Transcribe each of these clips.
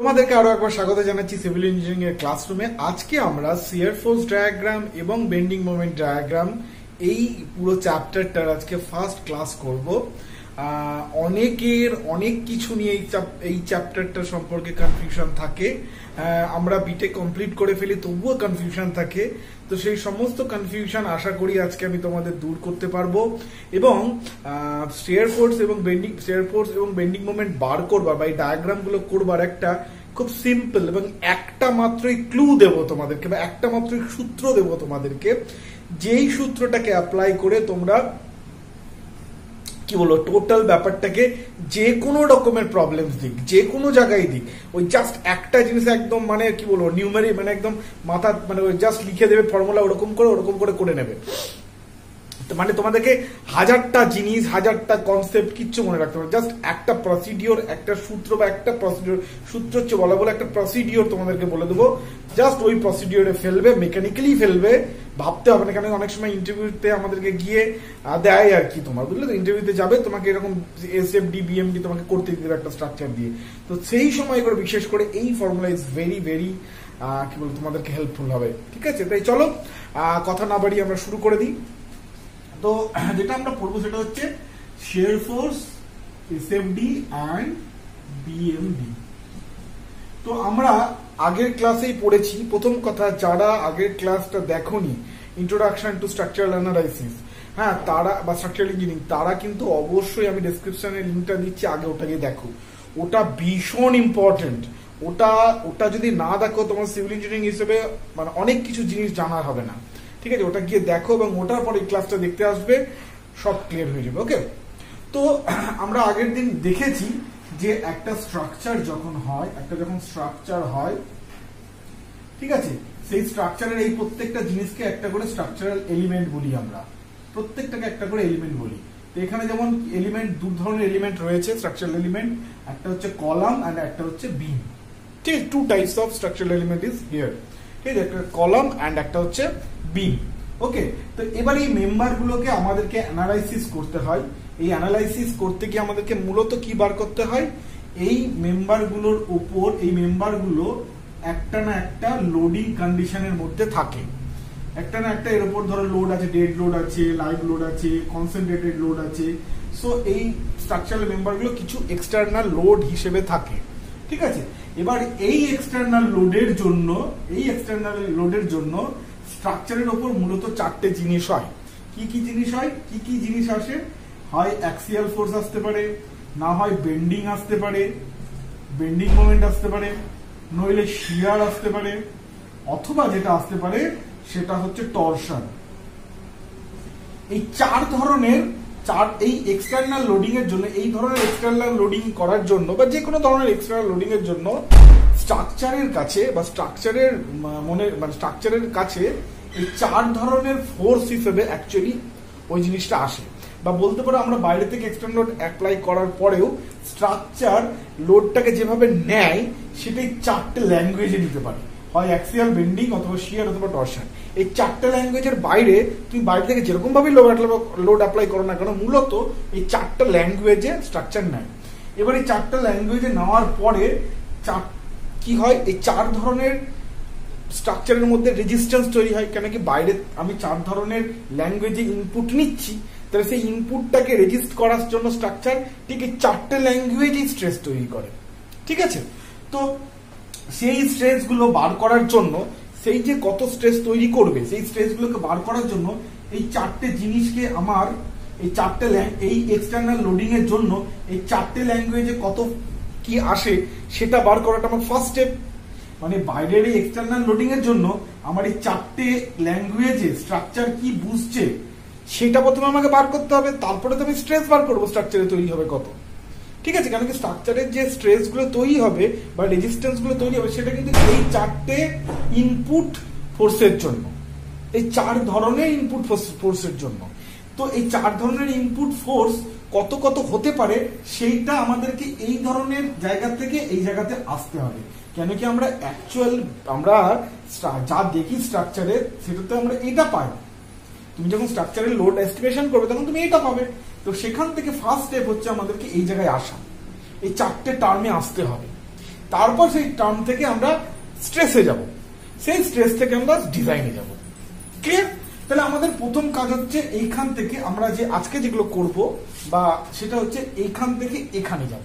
তোমাদেরকে আরো একবার স্বাগত জানাচ্ছি সিভিল ইঞ্জিনিয়ারিং এর ক্লাসরুমে। আজকে আমরা শিয়ার ফোর্স ডায়াগ্রাম এবং বেন্ডিং মোমেন্ট ডায়াগ্রাম এই পুরো চ্যাপ্টারটার আজকে ফার্স্ট ক্লাস করব। অনেকের অনেক কিছু নিয়ে এই চ্যাপ্টারটা সম্পর্কে কনফিউশন থাকে। আমরা বিটেক কমপ্লিট করে ফেলি তবুও কনফিউশন থাকে। তো সেই সমস্ত কনফিউশন আশা করি আজকে আমি তোমাদের দূর করতে পারবো এবং শিয়ার ফোর্স এবং বেন্ডিং মোমেন্ট বার করবার বা এই ডায়াগ্রামগুলো করবার একটা খুব সিম্পল এবং একটা মাত্রই ক্লু দেবো তোমাদেরকে বা একটা মাত্রই সূত্র দেবো তোমাদেরকে, যেই সূত্রটাকে অ্যাপ্লাই করে তোমরা কি বলো টোটাল ব্যাপারটাকে যে কোনো রকমের প্রবলেমস দিক, যে কোনো জায়গায় দিক, ওই জাস্ট একটা জিনিস একদম মানে কি বলবো নিউমেরি মানে একদম মাথা মানে ওই জাস্ট লিখে দেবে ফর্মুলা ওরকম করে নেবে। মানে তোমাদেরকে হাজারটা জিনিস হাজারটা কনসেপ্ট কিচ্ছু মনে রাখতে হবে, জাস্ট একটা প্রসিডিওর একটা সূত্র বা একটা প্রসিডিওর সূত্র হচ্ছে বলা বলে একটা প্রসিডিওর তোমাদেরকে বলে দেবো, জাস্ট ওই প্রসিডিওরে ফেলবে, মেকানিক্যালি ফেলবে, ভাবতে হবে না। কেন অনেক সময় ইন্টারভিউতে আমাদেরকে গিয়ে দেয় আর কি, তোমার বুঝলে তো ইন্টারভিউতে যাবে তোমাকে এরকম এসএফডি বিএমডি তোমাকে করতে দিবে একটা স্ট্রাকচার দিয়ে। তো সেই সময় করে বিশেষ করে এই ফর্মুলা ইজ ভেরি ভেরি কি বলবো তোমাদেরকে হেল্পফুল হবে। ঠিক আছে, তাই চলো কথা না বাড়িয়ে আমরা শুরু করে দিই। তো যেটা আমরা পড়বো সেটা হচ্ছে shear force, SFD and BMD. তো আমরা আগের ক্লাসেই পড়েছি। প্রথম কথা, যারা আগের ক্লাসটা দেখোনি ইন্ট্রোডাকশন টু স্ট্রাকচারাল অ্যানালাইসিস, হ্যাঁ তারা বা স্ট্রাকচারাল ইঞ্জিনিয়ারিং, তারা কিন্তু অবশ্যই আমি ডেসক্রিপশনে লিঙ্কটা দিচ্ছি, আগে ওটাকে দেখো। ওটা ভীষণ ইম্পর্টেন্ট। ওটা যদি না দেখো তোমার সিভিল ইঞ্জিনিয়ারিং হিসেবে মানে অনেক কিছু জিনিস জানা হবে না। ঠিক আছে, ওটা গিয়ে দেখো এবং ওটার পরে এই ক্লাসটা দেখতে আসবে, সব ক্লিয়ার হয়ে যাবে। ওকে, তো আমরা আগের দিন দেখেছি যে একটা স্ট্রাকচার যখন হয়, ঠিক আছে, সেই স্ট্রাকচারের এই প্রত্যেকটা জিনিসকে একটা করে স্ট্রাকচারাল এলিমেন্ট বলি আমরা, প্রত্যেকটাকে একটা করে এলিমেন্ট বলি। তো এখানে যেমন এলিমেন্ট দু ধরনের এলিমেন্ট রয়েছে স্ট্রাকচারাল এলিমেন্ট, একটা হচ্ছে কলাম আর একটা হচ্ছে বিম। ঠিক আছে, two types of structural element is here. ঠিক আছে, একটা কলাম অ্যান্ড একটা হচ্ছে বিম। ওকে, তো এবার এই মেম্বার গুলোকে আমাদেরকে অ্যানালাইসিস করতে হয়। এই অ্যানালাইসিস করতে গিয়ে আমাদেরকে মূলত কি বার করতে হয়, এই মেম্বার গুলোর উপর এই মেম্বার গুলো একটা না একটা লোডিং কন্ডিশনের মধ্যে থাকে, একটা না একটা এর উপর ধরো লোড আছে, ডেড লোড আছে, লাইভ লোড আছে, কনসেন্ট্রেটেড লোড আছে। সো এই স্ট্রাকচারাল মেম্বার গুলো কিছু এক্সটার্নাল লোড হিসেবে থাকে। ঠিক আছে, এবার এই এক্সটার্নাল লোডের জন্য স্ট্রাকচারের উপর মূলত চারটে জিনিস হয়। কি কি জিনিস আসে, হয় অ্যাক্সিয়াল ফোর্স আসতে পারে, না হয় বেন্ডিং আসতে পারে, বেন্ডিং মোমেন্ট আসতে পারে, নইলে শিয়ার আসতে পারে, অথবা যেটা আসতে পারে সেটা হচ্ছে টরশন। এই এই এক্সটার্নাল লোডিং এর জন্য, এই ধরনের এক্সটার্নাল লোডিং করার জন্য বা যে কোনো ধরনের এক্সটার্নাল লোডিং এর জন্য স্ট্রাকচারের কাছে বা স্ট্রাকচারের কাছে এই চার ধরনের ফোর্স হিসেবে অ্যাকচুয়ালি ওই জিনিসটা আসে। বা বলতে পারো আমরা বাইরে থেকে এক্সটার্নাল লোড অ্যাপ্লাই করার পরেও স্ট্রাকচার লোডটাকে যেভাবে নেয় সেটাই চারটে ল্যাঙ্গুয়েজে নিতে পারে, হয় অ্যাক্সিয়াল, বেন্ডিং, অথবা শিয়ার, অথবা টরশন। এই চারটে ল্যাঙ্গুয়েজের বাইরে তুমি বাইরে থেকে যেরকম ভাবে লোড অ্যাপ্লাই করো না কেন, মূলত এই চারটা ল্যাঙ্গুয়েজে স্ট্রাকচার নেয়। এবার এই চারটা ল্যাঙ্গুয়েজে নেওয়ার পরে কি হয়, এই চার ধরনের স্ট্রাকচারের মধ্যে রেজিস্ট্যান্স তৈরি হয়। কেন কি বাইরে আমি চার ধরনের ল্যাঙ্গুয়েজে ইনপুট নিচ্ছি, তাহলে সেই ইনপুটটাকে রেজিস্ট করার জন্য স্ট্রাকচার ঠিক এই চারটে ল্যাঙ্গুয়েজেই স্ট্রেস তৈরি করে। ঠিক আছে, তো সেই স্ট্রেস গুলো বার করার জন্য, সেই যে কত স্ট্রেস তৈরি করবে সেই স্ট্রেস গুলোকে বার করার জন্য এই চারটে জিনিসকে আমার এই এক্সটার্নাল লোডিং এর জন্য এই চারটে ল্যাঙ্গুয়েজে কত কি আসে সেটা বার করাটা আমার ফার্স্ট স্টেপ। মানে বাইরের এই এক্সটার্নাল লোডিং এর জন্য আমার এই চারটে ল্যাঙ্গুয়েজে স্ট্রাকচার কি বুঝছে সেটা প্রথমে আমাকে বার করতে হবে, তারপরে তো আমি স্ট্রেস বার করবো স্ট্রাকচারে তৈরি হবে কত। ঠিক আছে, কারণ কি স্ট্রাকচারের যে স্ট্রেস গুলো তৈরি হবে বা রেজিস্ট্যান্স গুলো তৈরি হবে সেটা কিন্তু এই চারটে ইনপুট ফোর্সের জন্য, এই চার ধরনের ইনপুট ফোর্সের জন্য। তো এই চার ধরনের ইনপুট ফোর্স কত কত হতে পারে সেইটা আমাদেরকে এই ধরনের জায়গা থেকে এই জায়গাতে আসতে হবে। কেন কি আমরা যা দেখি স্ট্রাকচারে সেটাতে আমরা এটা পাই। তুমি যখন স্ট্রাকচারের লোড এস্টিমেশন করবে তখন তুমি এটা পাবে। তো সেখান থেকে ফার্স্ট স্টেপ হচ্ছে আমাদেরকে এই জায়গায় আসা, এই চারটে টার্মে আসতে হবে। তারপর সেই টার্ম থেকে আমরা স্ট্রেসে যাব, সেই স্ট্রেস থেকে আমরা ডিজাইনে যাব। ক্লিয়ার? তাহলে আমাদের প্রথম কাজ হচ্ছে এইখান থেকে আমরা যে আজকে যেগুলো করব বা সেটা হচ্ছে এইখান থেকে এখানে যাব।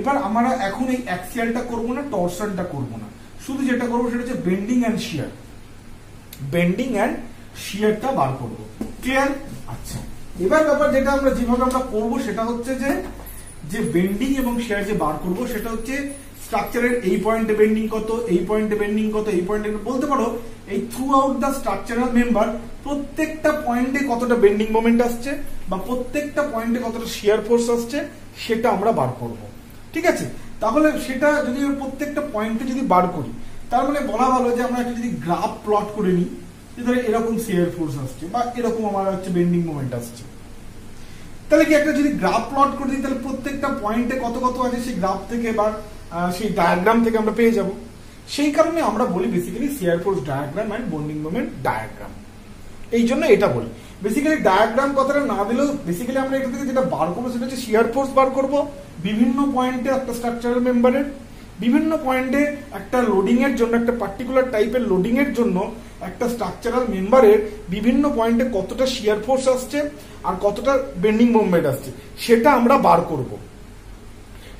এবার আমরা এখন এই অ্যাক্সিয়ালটা করবো না, টরশনটা করবো না, শুধু যেটা করবো সেটা হচ্ছে bending and shear, bending and শিয়ারটা বার করবো। ক্লিয়ার? আচ্ছা, এবার ব্যাপার যেটা আমরা যেভাবে আমরা করবো সেটা হচ্ছে যে বেন্ডিং এবং শিয়ার যে বার করবো সেটা হচ্ছে স্ট্রাকচারের এই পয়েন্টে বেন্ডিং কত, এই পয়েন্টে বেন্ডিং কত, এই পয়েন্টে বলতে পারো এই through out the structural member প্রত্যেকটা পয়েন্টে কতটা বেন্ডিং মোমেন্ট আসছে বা প্রত্যেকটা পয়েন্টে কতটা শিয়ার ফোর্স আসছে সেটা আমরা বার করব। ঠিক আছে? তাহলে সেটা যদি প্রত্যেকটা পয়েন্টে যদি বার করি, তার মানে বলা ভালো যে আমরা একটা যদি গ্রাফ প্লট করে নিই, যে ধরে এরকম শিয়ার ফোর্স আসছে বা এরকম আমার হচ্ছে বেন্ডিং মোমেন্ট আসছে, তাহলে কি একটা যদি গ্রাফ প্লট করে দিই তাহলে প্রত্যেকটা পয়েন্টে কত কত আছে সেই গ্রাফ থেকে বা সেই ডায়াগ্রাম থেকে আমরা পেয়ে যাব। সেই কারণে আমরা বলি basically shear force diagram and bending moment diagram. এই জন্য এটা বলি। বেসিক্যালি ডায়াগ্রাম কথাটা না দিলেও বেসিক্যালি আমরা এটা থেকে যেটা বার করবো সেটা হচ্ছে শিয়ার ফোর্স বার করব বিভিন্ন পয়েন্টে একটা স্ট্রাকচারাল মেম্বারের, বিভিন্ন পয়েন্টে একটা লোডিং এর জন্য, একটা পার্টিকুলার টাইপের লোডিং এর জন্য একটা স্ট্রাকচারাল মেম্বারের বিভিন্ন পয়েন্টে কতটা শিয়ার ফোর্স আসছে আর কতটা বেন্ডিং মোমেন্ট আসছে সেটা আমরা বার করব।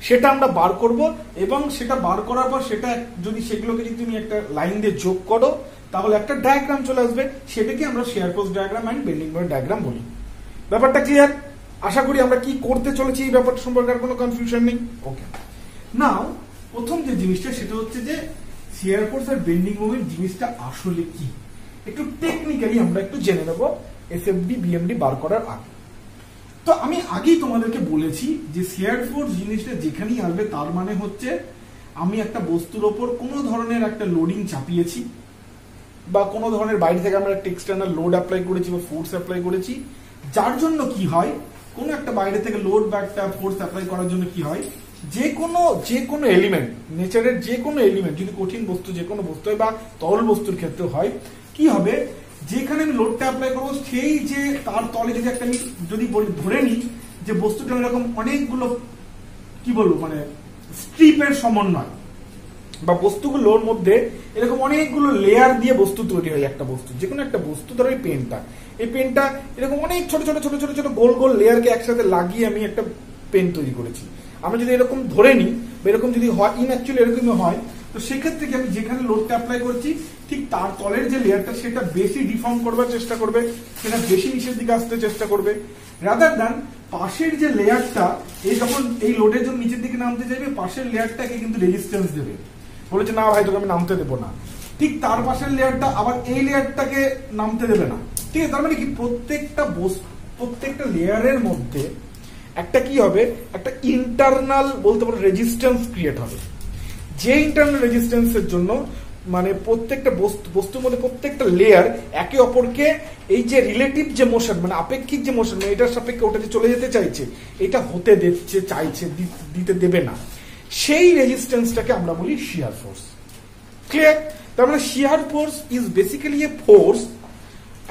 সেটা আমরা বার করব এবং সেটা বার করার পর সেটা যদি সেগুলোকে যদি তুমি একটা লাইন দিয়ে যোগ করো তাহলে একটা ডায়াগ্রাম চলে আসবে, সেটাকে আমরা shear force diagram and bending moment diagram বলি। ব্যাপারটা ক্লিয়ার? আশা করি আমরা কি করতে চলেছি এই ব্যাপারটা সম্পর্কে আর কোনো কনফিউশন নেই। ওকে, নাও প্রথম যে জিনিসটা সেটা হচ্ছে যে শিয়ার ফোর্স আর বেন্ডিং মোমেন্ট জিনিসটা আসলে কি, একটু টেকনিক্যালি আমরা একটু জেনে নেব এসএফডি বিএমডি বার করার আগে। তো আমি আগেই তোমাদেরকে বলেছি যে শিয়ার ফোর্স জিনিসটা যেখানেই আসবে তার মানে হচ্ছে আমি একটা বস্তুর ওপর কোনো ধরনের একটা লোডিং চাপিয়েছি বা কোনো ধরনের বাইরে থেকে আমরা একটা এক্সটার্নাল লোড অ্যাপ্লাই করেছি বা ফোর্স অ্যাপ্লাই করেছি, যার জন্য কি হয় কোনো একটা বাইরে থেকে লোড বা একটা ফোর্স অ্যাপ্লাই করার জন্য কি হয় যে কোনো এলিমেন্ট, নেচারের যে কোনো এলিমেন্ট, যদি কঠিন বস্তু যে কোনো বস্তু হয় বা তরল বস্তুর ক্ষেত্রে হয়, কি হবে যেখানে আমি লোডটা অ্যাপ্লাই করবো সেই যে তার তলে যদি একটা আমি যদি ধরে নিই যে বস্তুটা এরকম অনেকগুলো কি বলবো মানে স্ট্রিপের সমন্বয় বা বস্তুগুলোর মধ্যে এরকম অনেকগুলো লেয়ার দিয়ে বস্তু তৈরি হয়। একটা বস্তু, যে কোনো একটা বস্তু, ধরো এই পেনটা এরকম অনেক ছোট ছোট ছোট ছোট ছোট গোল গোল লেয়ারকে একসাথে লাগিয়ে আমি একটা পেন তৈরি করেছি। আমরা যদি এরকম ধরে নিই বা এরকম যদি হয়, অ্যাকচুয়ালি এরকমই হয়, তো সেক্ষেত্রে কি আমি যেখানে লোডটা অ্যাপ্লাই করছি ঠিক তার তলের যে লেয়ারটা সেটা বেশি ডিফর্ম করবার চেষ্টা করবে, সেটা বেশি নিচের দিকে আসতে চেষ্টা করবে, রাদার দ্যান পাশের যে লেয়ারটা এই যখন এই লোডের জন্য নিচের দিকে নামতে চাইবে পাশের লেয়ারটাকে কিন্তু রেজিস্ট্যান্স দেবে, বলেছে না ভাই তোকে আমি নামতে দেবো না। ঠিক তার পাশের লেয়ারটা আবার এই লেয়ারটাকে নামতে দেবে না। ঠিক আছে? তার মানে কি প্রত্যেকটা লেয়ারের মধ্যে একটা কি হবে, একটা ইন্টারনাল বলতে পারো রেজিস্ট্যান্স ক্রিয়েট হবে, যে ইন্টারনাল রেজিস্ট্যান্সের জন্য মানে প্রত্যেকটা বস্তুর মধ্যে প্রত্যেকটা লেয়ার একে অপরকে এই যে রিলেটিভ যে মোশন মানে আপেক্ষিক যে মোশন, এটার সাপেক্ষে ওটা যে চলে যেতে চাইছে এটা হতে চাইছে, দিতে দেবে না, সেই রেজিস্ট্যান্সটাকে আমরা বলি শিয়ার ফোর্স। ক্লিয়ার? তার মানে শিয়ার force is basically A force,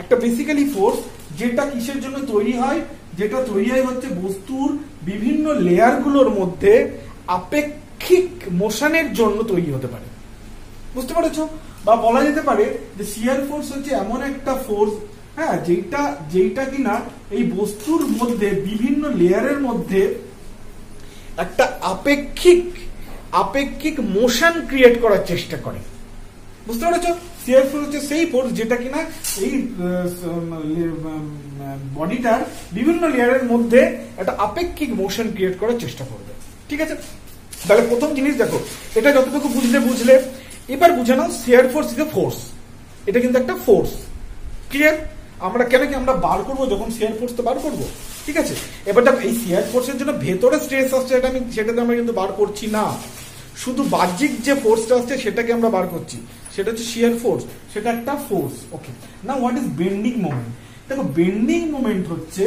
একটা বেসিক্যালি ফোর্স যেটা কিসের জন্য তৈরি হয়, যেটা তৈরি হয় হচ্ছে বস্তুর বিভিন্ন লেয়ারগুলোর মধ্যে আপেক্ষিক মোশনের জন্য তৈরি হতে পারে। বুঝতে পারছো? বা বলা যেতে পারে যে শিয়ার ফোর্স হচ্ছে এমন একটা ফোর্স, হ্যাঁ, যেটা কিনা এই বস্তুর মধ্যে বিভিন্ন লেয়ারের মধ্যে একটা আপেক্ষিক মোশন ক্রিয়েট করার চেষ্টা করে। বুঝতে পারছো? শিয়ার ফোর্স হচ্ছে সেই ফোর্স যেটা কিনা এই বডিটার বিভিন্ন লেয়ারের মধ্যে একটা আপেক্ষিক মোশন ক্রিয়েট করার চেষ্টা করবে। ঠিক আছে? তাহলে প্রথম জিনিস দেখো, এটা যতটুকু বুঝলে এবার বুঝে নাও shear force is a force, এটা কিন্তু একটা ফোর্স। ক্লিয়ার? আমরা কেন কি আমরা বার করবো যখন শিয়ার ফোর্স তো বার করবো। ঠিক আছে? এবার দেখো এই শিয়ার ফোর্সের জন্য ভেতরে স্ট্রেস আসছে সেটাতে আমরা কিন্তু বার করছি না, শুধু বাহ্যিক যে ফোর্সটা আসছে সেটাকে আমরা বার করছি, সেটা হচ্ছে শিয়ার ফোর্স, সেটা একটা ফোর্স। ওকে, না হোয়াট ইজ বেন্ডিং মোমেন্ট? দেখো বেন্ডিং মোমেন্ট হচ্ছে,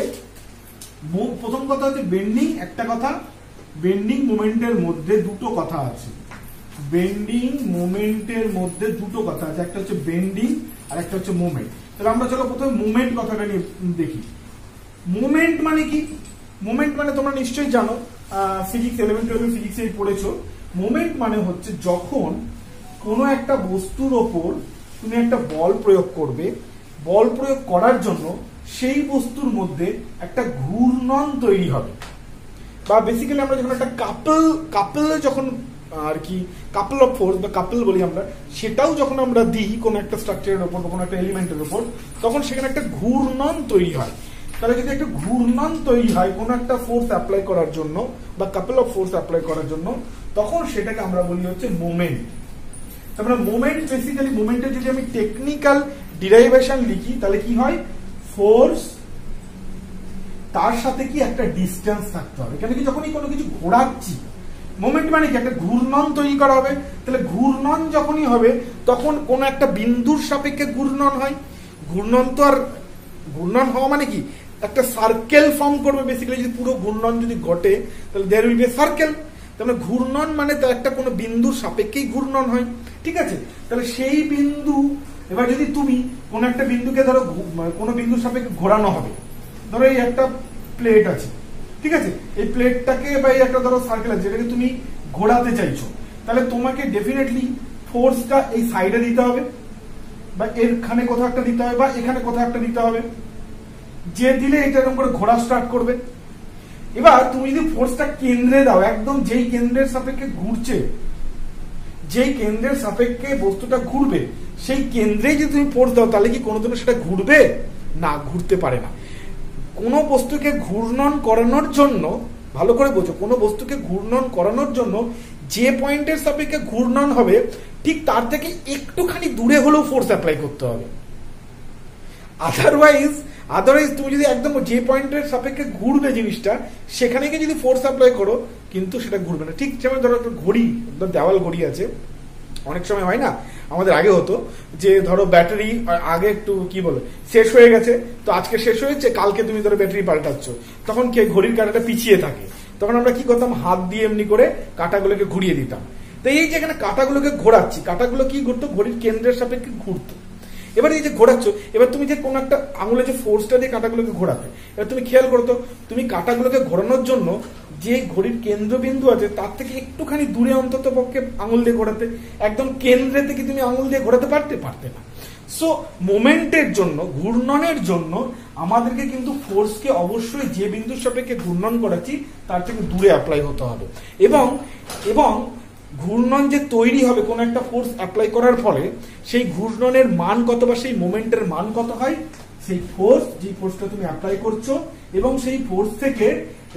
প্রথম কথা হচ্ছে বেন্ডিং, একটা কথা বেন্ডিং মোমেন্টের মধ্যে দুটো কথা আছে, বেন্ডিং মোমেন্টের মধ্যে দুটো কথা আছে, একটা হচ্ছে বেন্ডিং আর একটা হচ্ছে মোমেন্ট। তাহলে আমরা চলো প্রথমে মোমেন্ট কথাটা নিয়ে দেখি। মোমেন্ট মানে কি? মোমেন্ট মানে তোমরা নিশ্চয়ই জানো, ফিজিক্স 11-12 ফিজিক্সে পড়েছো, মোমেন্ট মানে হচ্ছে যখন কোনো একটা বস্তুর ওপর তুমি একটা বল প্রয়োগ করবে, বল প্রয়োগ করার জন্য সেই বস্তুর মধ্যে একটা ঘূর্ণন তৈরি হবে। বা বেসিক্যালি আমরা যখন একটা কাপল যখন আর কি কাপল অফ ফোর্স বা কাপল বলি আমরা, সেটাও যখন আমরা দিই কোনো একটা স্ট্রাকচারের উপর বা কোনো একটা এলিমেন্টের উপর, তখন সেখানে একটা ঘূর্ণন তৈরি হয়। তাহলে যদি একটা ঘূর্ণন তৈরি হয় কোনো একটা ফোর্স অ্যাপ্লাই করার জন্য বা কাপল অফ ফোর্স অ্যাপ্লাই করার জন্য, তখন সেটাকে আমরা বলি হচ্ছে মোমেন্ট। তারপরে মোমেন্ট বেসিক্যালি মোমেন্টের যদি আমি টেকনিক্যাল ডিরাইভেশন লিখি তাহলে কি হয়, ফোর্স তার সাথে কি একটা ডিস্টেন্স থাকতে হবে। এখানে কি যখনই কোনো কিছু ঘোরাচ্ছি, মোমেন্ট মানে কি একটা ঘূর্ণন তৈরি করা হবে। তাহলে ঘূর্ণন যখনই হবে তখন কোন একটা বিন্দুর সাপেক্ষে ঘূর্ণন হয়। ঘূর্ণন তো আর ঘূর্ণন হওয়া মানে কি একটা সার্কেল ফর্ম করবে। বেসিক্যালি যদি পুরো ঘূর্ণন যদি ঘটে তাহলে there will be a circle. তাহলে ঘূর্ণন মানে তো একটা কোনো বিন্দুর সাপেক্ষেই ঘূর্ণন হয়, ঠিক আছে। তাহলে সেই বিন্দু, এবার যদি তুমি কোন একটা বিন্দুকে ধরো কোনো বিন্দুর সাপেক্ষে ঘোরানো হবে, ধরো এই একটা প্লেট আছে, ঠিক আছে, এই প্লেটটাকে বা এই একটা ধরো সার্কেল আছে যেটাকে তুমি ঘোরাতে চাইছো, তাহলে তোমাকে ডেফিনেটলি ফোর্সটা এই সাইডে দিতে হবে বা এখানে কোথাও একটা দিতে হবে বা এখানে কোথাও একটা দিতে হবে, যে দিলে এটা এরকম করে ঘোরা স্টার্ট করবে। এবার তুমি যদি ফোর্সটা কেন্দ্রে দাও, একদম যেই কেন্দ্রের সাপেক্ষে ঘুরছে, যেই কেন্দ্রের সাপেক্ষে বস্তুটা ঘুরবে সেই কেন্দ্রেই যদি তুমি ফোর্স দাও, তাহলে কি কোনোদিনও সেটা ঘুরবে না, ঘুরতে পারে না। কোনো বস্তুকে ঘূর্ণন করানোর জন্য, ভালো করে বোঝো, কোনো বস্তুকে ঘূর্ণন করানোর জন্য যে পয়েন্টের সাপেক্ষে ঘূর্ণন হবে ঠিক তার থেকে একটুখানি দূরে হলেও ফোর্স অ্যাপ্লাই করতে হবে। আদারওয়াইজ তুমি যদি একদম যে পয়েন্টের সাপেক্ষে ঘুরবে জিনিসটা, সেখানে গিয়ে যদি ফোর্স অ্যাপ্লাই করো কিন্তু সেটা ঘুরবে না। ঠিক যেমন ধরো একটা ঘড়ি, দেওয়াল ঘড়ি আছে, অনেক সময় হয় না, আমাদের আগে হতো যে ধরো ব্যাটারি আগে একটু কি বলে শেষ হয়ে গেছে, তো আজকে শেষ হয়েছে, কালকে তুমি ধরো ব্যাটারি পাল্টাচ্ছ, তখন কে ঘড়ির কাঁটাটা পিছিয়ে থাকে, তখন আমরা কি করতাম, হাত দিয়ে এমনি করে কাঁটাগুলোকে ঘুরিয়ে দিতাম। তো এই যে এখানে কাঁটাগুলোকে ঘোরাচ্ছি, কাঁটাগুলো কি ঘুরতো, ঘড়ির কেন্দ্রের সাপেক্ষে ঘুরতো। এবার এই যে ঘোরাচ্ছ, এবার তুমি যে কোনো একটা আঙুলে যে ফোর্সটা দিয়ে কাঁটাগুলোকে ঘোরাবে, এবার তুমি খেয়াল করো তো, তুমি কাঁটাগুলোকে ঘোরানোর জন্য যে ঘড়ির কেন্দ্রবিন্দু আছে তার থেকে একটুখানি দূরে অন্তত পক্ষে আঙুল দিয়ে ঘোরাতে, একদম কেন্দ্রে থেকে তুমি আঙুল দিয়ে ঘোরাতে পারতে না। সো মোমেন্টের জন্য, ঘূর্ণনের জন্য আমাদেরকে কিন্তু ফোর্সকে অবশ্যই যে বিন্দুর সাপেক্ষে ঘূর্ণন করাচ্ছি তার থেকে দূরে অ্যাপ্লাই হতে হবে। এবং ঘূর্ণন যে তৈরি হবে কোন একটা ফোর্স অ্যাপ্লাই করার ফলে, সেই ঘূর্ণনের মান কত বা সেই মোমেন্টের মান কত হয়, সেই ফোর্স, যে ফোর্সটা তুমি অ্যাপ্লাই করছো এবং সেই ফোর্স থেকে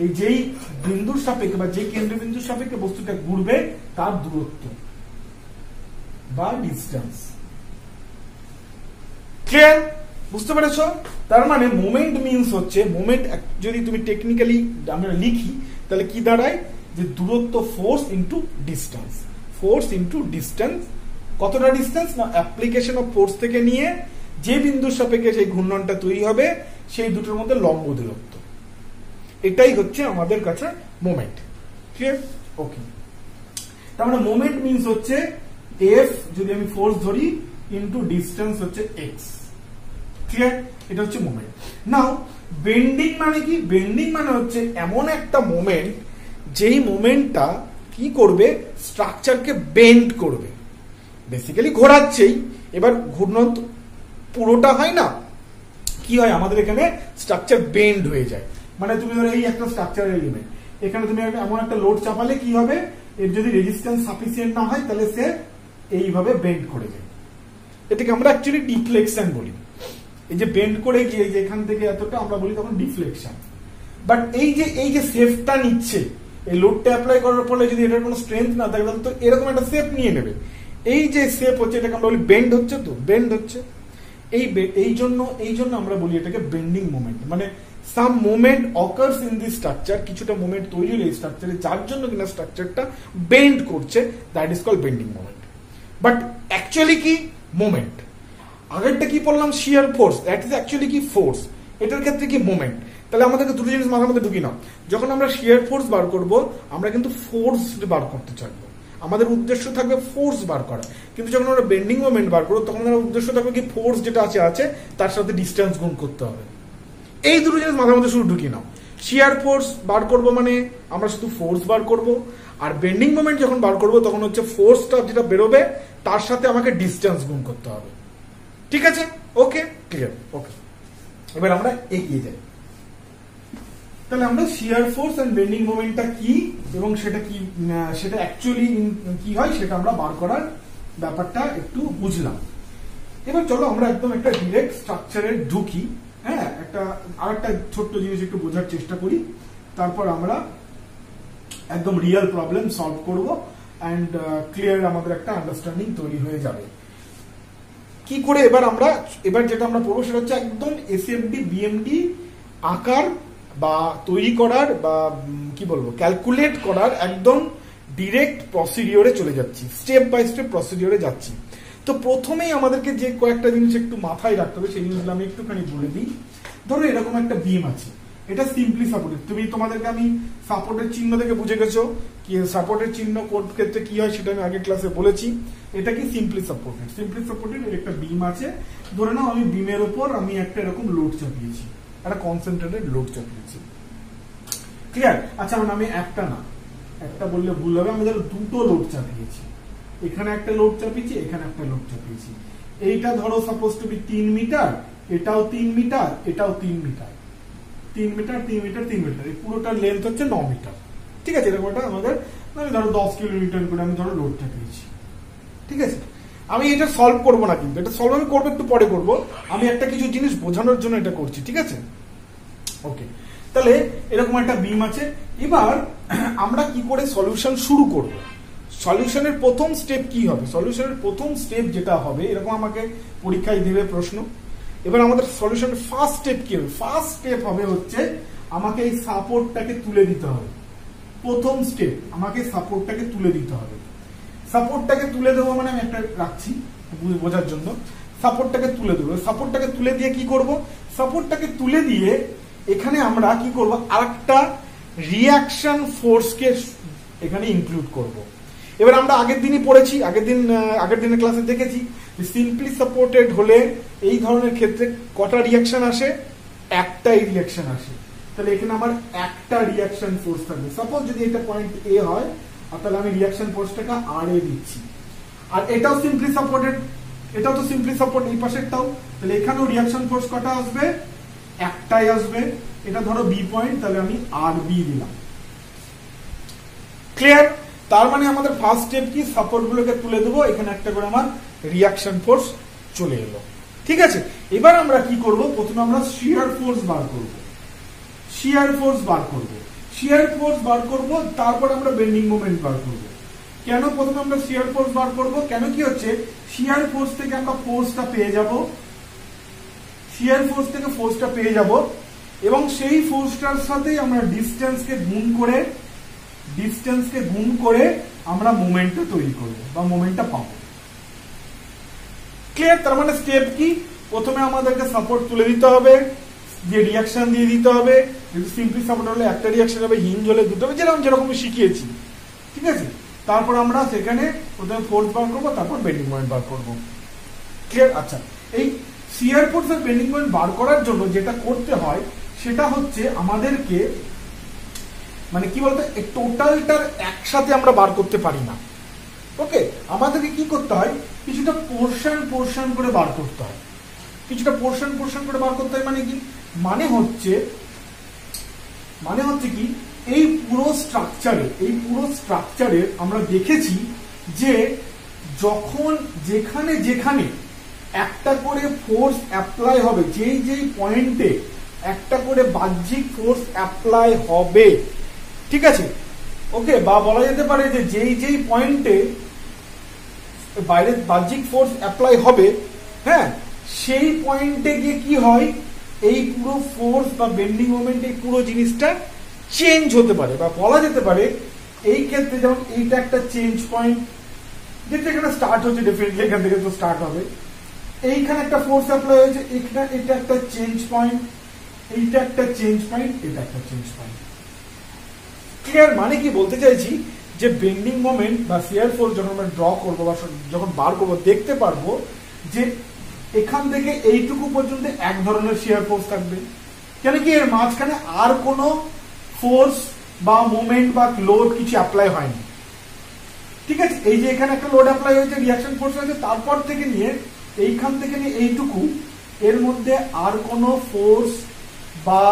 এই যেই বিন্দুর সাপেক্ষে বা যেই কেন্দ্রবিন্দুর সাপেক্ষে বস্তুটা ঘুরবে তার দূরত্ব বা ডিস্টেন্স। ক্লিয়ার? বুঝতে পেরেছো? তার মানে মোমেন্ট মিন্স হচ্ছে, মোমেন্ট যদি তুমি টেকনিক্যালি আমরা লিখি তাহলে কি দাঁড়ায়, যে দূরত্ব, force into distance. Force into distance, কতটা ডিস্টেন্স না, অ্যাপ্লিকেশন অফ ফোর্স থেকে নিয়ে যে বিন্দুর সাপেক্ষে সেই ঘূর্ণনটা তৈরি হবে সেই দুটোর মধ্যে লম্ব দূরত্ব। এটাই হচ্ছে আমাদের কাছে মোমেন্ট। ক্লিয়ার? ওকে। তার মানে মোমেন্ট মিন্স হচ্ছে এফ, যদি আমি ফোর্স ধরি, ইন্টু ডিস্টেন্স হচ্ছে এক্স। ক্লিয়ার? এটা হচ্ছে মোমেন্ট। নাও বেন্ডিং মানে কি? বেন্ডিং মানে হচ্ছে এমন একটা মোমেন্ট যেই মোমেন্টটা কি করবে, স্ট্রাকচারকে বেন্ড করবে। বেসিক্যালি ঘোরাচ্ছেই, এবার ঘূর্ণন পুরোটা হয় না, কি হয় আমাদের এখানে স্ট্রাকচার বেন্ড হয়ে যায়। মানে তুমি ধরো এই একটা স্ট্রাকচার এলিমেন্ট, এখানে তুমি এমন একটা লোড চাপালে কি হবে, এর যদি রেজিস্ট্যান্স সাফিসিয়েন্ট না হয় তাহলে সে এইভাবে বেন্ড করে যায়। এটাকে আমরা অ্যাকচুয়ালি ডিফ্লেকশন বলি। এই যে বেন্ড করে গিয়ে যে এখান থেকে এতটা আমরা বলি তখন ডিফ্লেকশন। বাট এই যে শেপটা নিচ্ছে, এই লোডটা অ্যাপ্লাই করার ফলে যদি এটার কোনো স্ট্রেংথ না থাকে তাহলে তো এরকম একটা শেপ নিয়ে নেবে। এই যে শেপ হচ্ছে এটাকে আমরা বলি বেন্ড হচ্ছে, তো বেন্ড হচ্ছে। এই জন্য আমরা বলি এটাকে বেন্ডিং মোমেন্ট। মানে some moment occurs in this structure, কিছুটা মোমেন্ট তৈরি হলো এই স্ট্রাকচারে যার জন্য কিনা স্ট্রাকচারটা বেন্ড করছে, that is called bending moment. But actually কি মোমেন্ট? আগেরটা কি বললাম, shear force, that is actually কি ফোর্স। এটার ক্ষেত্রে কি মোমেন্ট। তাহলে আমাদেরকে দুটো জিনিস মাথার মধ্যে ঢুকি নাও। যখন আমরা শিয়ার ফোর্স বার করব, আমরা কিন্তু ফোর্স বার করতে চাইবো, আমাদের উদ্দেশ্য থাকবে ফোর্স বার করা। কিন্তু যখন আমরা বেন্ডিং মোমেন্ট বার করবো তখন আমাদের উদ্দেশ্য থাকবে কি ফোর্স যেটা আছে তার সাথে ডিস্টেন্স গুণ করতে হবে। এই দুটো জিনিস মাথার মধ্যে শুধু ঢুকি নাও। শিয়ার ফোর্স বার করবো মানে আমরা শুধু ফোর্স বার করবো, আর বেন্ডিং মোমেন্ট যখন বার করবো তখন হচ্ছে ফোর্সটা যেটা বেরোবে তার সাথে আমাকে ডিস্টেন্স গুণ করতে হবে। ঠিক আছে, ওকে, ক্লিয়ার, ওকে। এবার আমরা এগিয়ে যাই। তাহলে আমরা শিয়ার ফোর্স এন্ড বেন্ডিং মোমেন্টটা কি এবং সেটা কি, সেটা অ্যাকচুয়ালি কি হয় সেটা আমরা বার করার ব্যাপারটা একটু বুঝলাম। এবার চলো আমরা একদম একটা ডিরেক্ট স্ট্রাকচারে ঢুকি। হ্যাঁ, আরেকটা ছোট্ট জিনিস একটু বোঝার চেষ্টা করি, তারপর আমরা একদম রিয়েল প্রবলেম সলভ করব এন্ড ক্লিয়ার আমাদের একটা আন্ডারস্ট্যান্ডিং তৈরি হয়ে যাবে। কি করে এবার যেটা আমরা পড়বো সেটা হচ্ছে একদম এসএফডি বিএমডি আকার বা তৈরি করার বা কি বলবো ক্যালকুলেট করার একদম ডিরেক্ট প্রসিডিওরে চলে যাচ্ছি, স্টেপ বাই স্টেপ প্রসিডিওরে যাচ্ছি। তো প্রথমেই আমাদেরকে যে কয়েকটা জিনিস একটু মাথায় রাখতে হবে সেই জিনিসগুলো আমি একটুখানি বলে দিই। ধরো এরকম একটা বিম আছে, এটা সিম্পলি সাপোর্টেড। তোমাদেরকে আমি সাপোর্টের চিহ্ন থেকে বুঝে গেছো কি সাপোর্টের চিহ্ন কোন ক্ষেত্রে কি হয় সেটা আমি আগের ক্লাসে বলেছি। এটা কি সিম্পলি সাপোর্টেড। সিম্পলি সাপোর্টেড একটা বিম আছে, ধরে নাও আমি বিমের উপর আমি একটা এরকম লোড চাপিয়েছি, একটা কনসেন্ট্রেটেড লোড চাপিয়েছি। ক্লিয়ার? আচ্ছা, আমি একটা বললে ভুল হবে, আমি ধরো দুটো লোড চাপিয়েছি, এখানে একটা লোড চাপিয়েছি, এখানে একটা লোড চাপিয়েছি। এইটা ধরো সাপোজ টু বি 3 মিটার, এটাও 3 মিটার, এটাও 3 মিটার, 3 মিটার 3 মিটার 3 মিটার, এই পুরোটার লেন্থ হচ্ছে 9 মিটার। ঠিক আছে, এরকম আমাদের ধরো 10 কিলোমিটার করে আমি ধরো লোড চাপিয়েছি। ঠিক আছে, আমি এটা সলভ করবো না, কিন্তু এটা সলভ আমি করবো একটু পরে করবো। আমি একটা কিছু জিনিস বোঝানোর জন্য এটা করছি। ঠিক আছে, ওকে। তাহলে এরকম একটা বিম আছে। এবার আমরা কি করে সলিউশন শুরু করব? সলিউশনের প্রথম স্টেপ কি হবে? সলিউশনের প্রথম স্টেপ যেটা হবে, এরকম আমাকে পরীক্ষায় দেবে প্রশ্ন। এবার আমাদের সলিউশনের ফার্স্ট স্টেপ কি হবে? ফার্স্ট স্টেপ হবে হচ্ছে আমাকে এই সাপোর্টটাকে তুলে দিতে হবে। প্রথম স্টেপ আমাকে সাপোর্টটাকে তুলে দিতে হবে। সাপোর্টটাকে তুলে দেবো মানে আমি একটা রাখছি বোঝার জন্য, সাপোর্টটাকে তুলে দেবো। সাপোর্টটাকে তুলে দিয়ে কি করব? সাপোর্টটাকে তুলে দিয়ে এখানে আমরা কি করব? আরেকটা রিঅ্যাকশন ফোর্সকে এখানে ইনক্লুড করব। এবার আমরা আগের দিনই পড়েছি, আগের দিনের ক্লাসে দেখেছি সিম্পলি সাপোর্টেড হলে এই ধরনের ক্ষেত্রে কটা রিঅ্যাকশন আসে? একটাই রিঅ্যাকশন আসে। তাহলে এখানে আমার একটা রিঅ্যাকশন ফোর্স থাকবে। সাপোজ যদি এটা পয়েন্ট এ হয়, তাহলে আমি রিঅ্যাকশন ফোর্সটাকে আর এ দিচ্ছি। আর এটাও সিম্পলি সাপোর্টেড, এটাও তো সিম্পলি সাপোর্ট, এই পাশেরটাও। তাহলে এখানেও রিঅ্যাকশন ফোর্স কটা আসবে? একটাই আসবে। এটা ধরো বি পয়েন্ট, তাহলে আমি আর বি দিলাম। ক্লিয়ার? তার মানে আমাদের ফার্স্ট স্টেপ কি? সাপোর্ট গুলোকে তুলে দেবো, এখানে একটা করে আমার রিঅ্যাকশন ফোর্স চলে এলো। ঠিক আছে, এবার আমরা কি করব? প্রথমে আমরা শিয়ার ফোর্স বার করব। শিয়ার ফোর্স বার করব, শিয়ার ফোর্স বার করব, তারপর আমরা বেন্ডিং মোমেন্ট বার করব। কেন প্রথমে আমরা শিয়ার ফোর্স বার করব? কেন কি হচ্ছে, শিয়ার ফোর্স থেকে আমরা ফোর্সটা পেয়ে যাব, শিয়ার ফোর্স থেকে ফোর্সটা পেয়ে যাব এবং সেই ফোর্সটার সাথে আমরা ডিসটেন্সকে গুণ করে আমরা মোমেন্টটা তৈরি করব বা মোমেন্টটা পাবো। ক্লিয়ার? তার মানে স্টেপ কি? প্রথমে আমাদেরকে সাপোর্ট তুলে দিতে হবে, যে রিঅ্যাকশন দিয়ে দিতে হবে। যদি সিম্পলি সাপোর্ট হলে একটা রিঅ্যাকশন হবে, হিঞ্জ হলে দুটো হবে, যেরকম শিখিয়েছি। ঠিক আছে, তারপর আমরা সেখানে প্রথমে ফোর্স বার করবো, তারপর বেন্ডিং মোমেন্ট বার করবো। ক্লিয়ার? আচ্ছা, এই শিয়ার ফোর্স আর বেন্ডিং মোমেন্ট বার করার জন্য যেটা করতে হয় সেটা হচ্ছে আমাদেরকে মানে কি বলতো, এই টোটালটার একসাথে আমরা বার করতে পারি না। ওকে, আমাদেরকে কি করতে হয়? কিছুটা পোর্শন করে বার করতে হয়। কিছুটা পোর্শন করে বার করতে হয় মানে কি? মানে হচ্ছে কি, এই পুরো স্ট্রাকচারে আমরা দেখেছি যে যখন যেখানে একটা করে ফোর্স অ্যাপ্লাই হবে, যেই পয়েন্টে একটা করে বাহ্যিক ফোর্স অ্যাপ্লাই হবে, ঠিক আছে, ওকে, বা বলা যেতে পারে যে যেই পয়েন্টে বাইরে বাহ্যিক ফোর্স অ্যাপ্লাই হবে, হ্যাঁ, সেই পয়েন্টে গিয়ে কি হয়, এই পুরো ফোর্স বা বেন্ডিং মোমেন্ট এই পুরো জিনিসটা চেঞ্জ হতে পারে। বা বলা যেতে পারে এই ক্ষেত্রে যেমন এইটা একটা চেঞ্জ পয়েন্ট, যেটা এখানে স্টার্ট হচ্ছে, ডেফিনেটলি এখান থেকে তো স্টার্ট হবে। এইখানে একটা ফোর্স অ্যাপ্লাই হয়েছে, এটা একটা চেঞ্জ পয়েন্ট, এইটা একটা চেঞ্জ পয়েন্ট, এটা একটা চেঞ্জ পয়েন্ট। ক্লিয়ার? মানে কি বলতে চাইছি যে বেন্ডিং মোমেন্ট বা শিয়ার ফোর্স যখন আমরা ড্র করবো বা যখন বার করবো, দেখতে পারবো যে এখান থেকে এইটুকু পর্যন্ত এক ধরনের শিয়ার ফোর্স থাকবে। কেন কি? এর মাঝখানে আর কোনো ফোর্স বা মোমেন্ট বা লোড কিছু অ্যাপ্লাই হয়নি। ঠিক আছে, এই যে এখানে একটা লোড অ্যাপ্লাই হয়েছে, রিয়াকশন ফোর্স হয়েছে, তারপর থেকে নিয়ে এইখান থেকে নিয়ে এইটুকু এর মধ্যে আর কোনো ফোর্স বা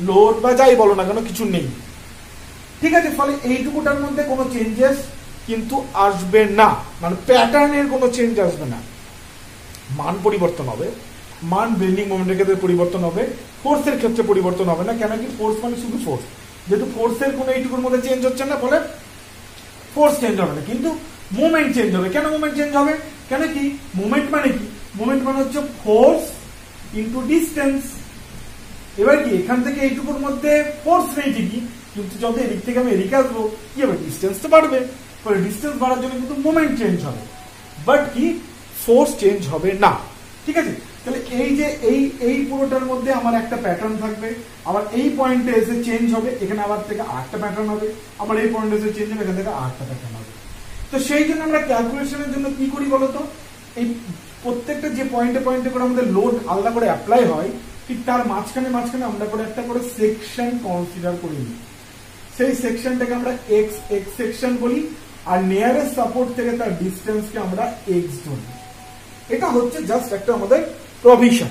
লোড বা যাই বলো না কেন কিছু নেই। ঠিক আছে, ফলে এইটুকুটার মধ্যে কোনো চেঞ্জেস কিন্তু আসবে না, মানে প্যাটার্নের কোনো চেঞ্জ আসবে না। মান পরিবর্তন হবে, মান বেন্ডিং মোমেন্টের ক্ষেত্রে পরিবর্তন হবে, ফোর্সের ক্ষেত্রে পরিবর্তন হবে না। কেন কি, ফোর্স মানে শুধু ফোর্স, যেহেতু ফোর্সের কোনো এইটুকুর মধ্যে চেঞ্জ হচ্ছে না, ফলে ফোর্স চেঞ্জ হবে না, কিন্তু মোমেন্ট চেঞ্জ হবে। কেন মোমেন্ট চেঞ্জ হবে? কেন কি, মোমেন্ট মানে কি, মোমেন্ট মানে হচ্ছে ফোর্স ইনটু ডিস্টেন্স। এবার কি, এখান থেকে এইটুকুর মধ্যে ফোর্স নেই ঠিকই, কিন্তু যত এদিক থেকে আমি এদিকে আসবো কি হবে, ডিস্টেন্স তো বাড়বে, ফলে ডিস্টেন্স বাড়ার জন্য কিন্তু মোমেন্ট চেঞ্জ হবে, বাট কি ফোর্স চেঞ্জ হবে না। ঠিক আছে, তাহলে এই যে এই পুরোটার মধ্যে আমার একটা প্যাটার্ন থাকবে, আবার এই পয়েন্টে এসে চেঞ্জ হবে, এখানে আবার থেকে আরেকটা প্যাটার্ন হবে, আবার এই পয়েন্টে এসে চেঞ্জ হবে, এখান থেকে আরেকটা প্যাটার্ন হবে। তো সেই জন্য আমরা ক্যালকুলেশনের জন্য কি করি বলতো, এই প্রত্যেকটা যে পয়েন্টে পয়েন্টে করে আমাদের লোড আলাদা করে অ্যাপ্লাই হয়, ঠিক তার মাঝখানে মাঝখানে আমরা করে একটা করে সেকশন কনসিডার করি নিই। সেই সেকশনটাকে আমরা এক্স এক্স সেকশন বলি, আর নিয়ারেস্ট সাপোর্ট থেকে তার ডিস্টেন্সকে আমরা এক্স ধরি। এটা হচ্ছে জাস্ট একটা আমাদের প্রভিশন।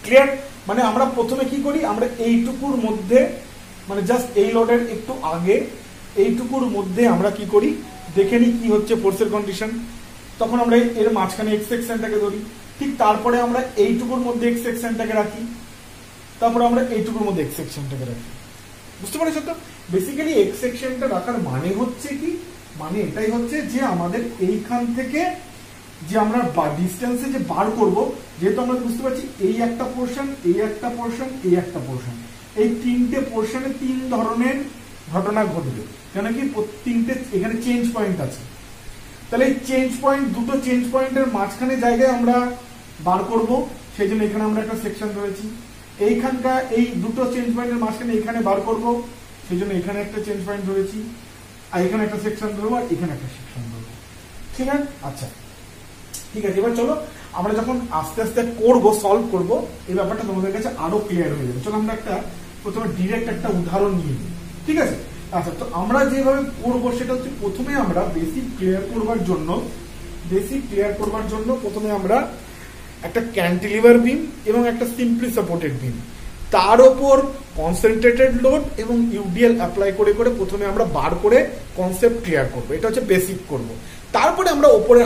ক্লিয়ার? মানে আমরা প্রথমে কি করি, আমরা এইটুকুর মধ্যে, মানে জাস্ট এই লোডের একটু আগে এইটুকুর মধ্যে আমরা কি করি, দেখে নিই কি হচ্ছে ফোর্সের কন্ডিশন, তখন আমরা এর মাঝখানে এক্স সেকশনটাকে ধরি, ঠিক তারপরে আমরা এইটুকুর মধ্যে এক্স সেকশনটাকে রাখি, তারপরে আমরা এইটুকুর মধ্যে এক্স সেকশনটাকে রাখি। বুঝতে পারছো তো? বেসিক্যালি এক্স সেকশনটা রাখার মানে হচ্ছে কি, মানে এটাই হচ্ছে যে আমাদের এইখান থেকে যে আমরা ডিস্টেন্সে যে বার করব, যেহেতু আমরা বুঝতে পারছি এই একটা পোর্শন, এই একটা পোর্শন, এই একটা পোর্শন, এই তিনটে পোর্শনে তিন ধরনের ঘটনা ঘটবে। কেন কি, তিনটে এখানে চেঞ্জ পয়েন্ট আছে, তাহলে এই চেঞ্জ পয়েন্ট, দুটো চেঞ্জ পয়েন্টের মাঝখানে জায়গায় আমরা বার করব, সেই জন্য এখানে আমরা একটা সেকশন ধরেছি। এইখানকার এই দুটো চেঞ্জ পয়েন্টের মাঝখানে এখানে বার করব, সেই জন্য এখানে একটা চেঞ্জ পয়েন্ট ধরেছি, আর এখানে একটা সেকশন ধরবো, আর এখানে একটা সেকশন ধরবো। ঠিক আছে, আচ্ছা ঠিক আছে। এবার চলো আমরা যখন আস্তে আস্তে করব, সলভ করব, এই ব্যাপারটা তোমাদের কাছে আরো ক্লিয়ার হয়ে যাবে। চলো আমরা একটা প্রথমে ডিরেক্ট একটা উদাহরণ নিয়ে নিই। ঠিক আছে, আচ্ছা তো আমরা যেভাবে করবো সেটা হচ্ছে, প্রথমে আমরা বেসিক ক্লিয়ার করবার জন্য প্রথমে আমরা একটা ক্যান্টিলিভার বিম এবং একটা সিম্পলি সাপোর্টেড বিম, তার ওপর কনসেন্ট্রেটেড লোড এবং ইউডিএল অ্যাপ্লাই করে করে প্রথমে আমরা বার করে কনসেপ্ট ক্লিয়ার করবো। এটা হচ্ছে বেসিক করব, তারপরে আমরা ওপরে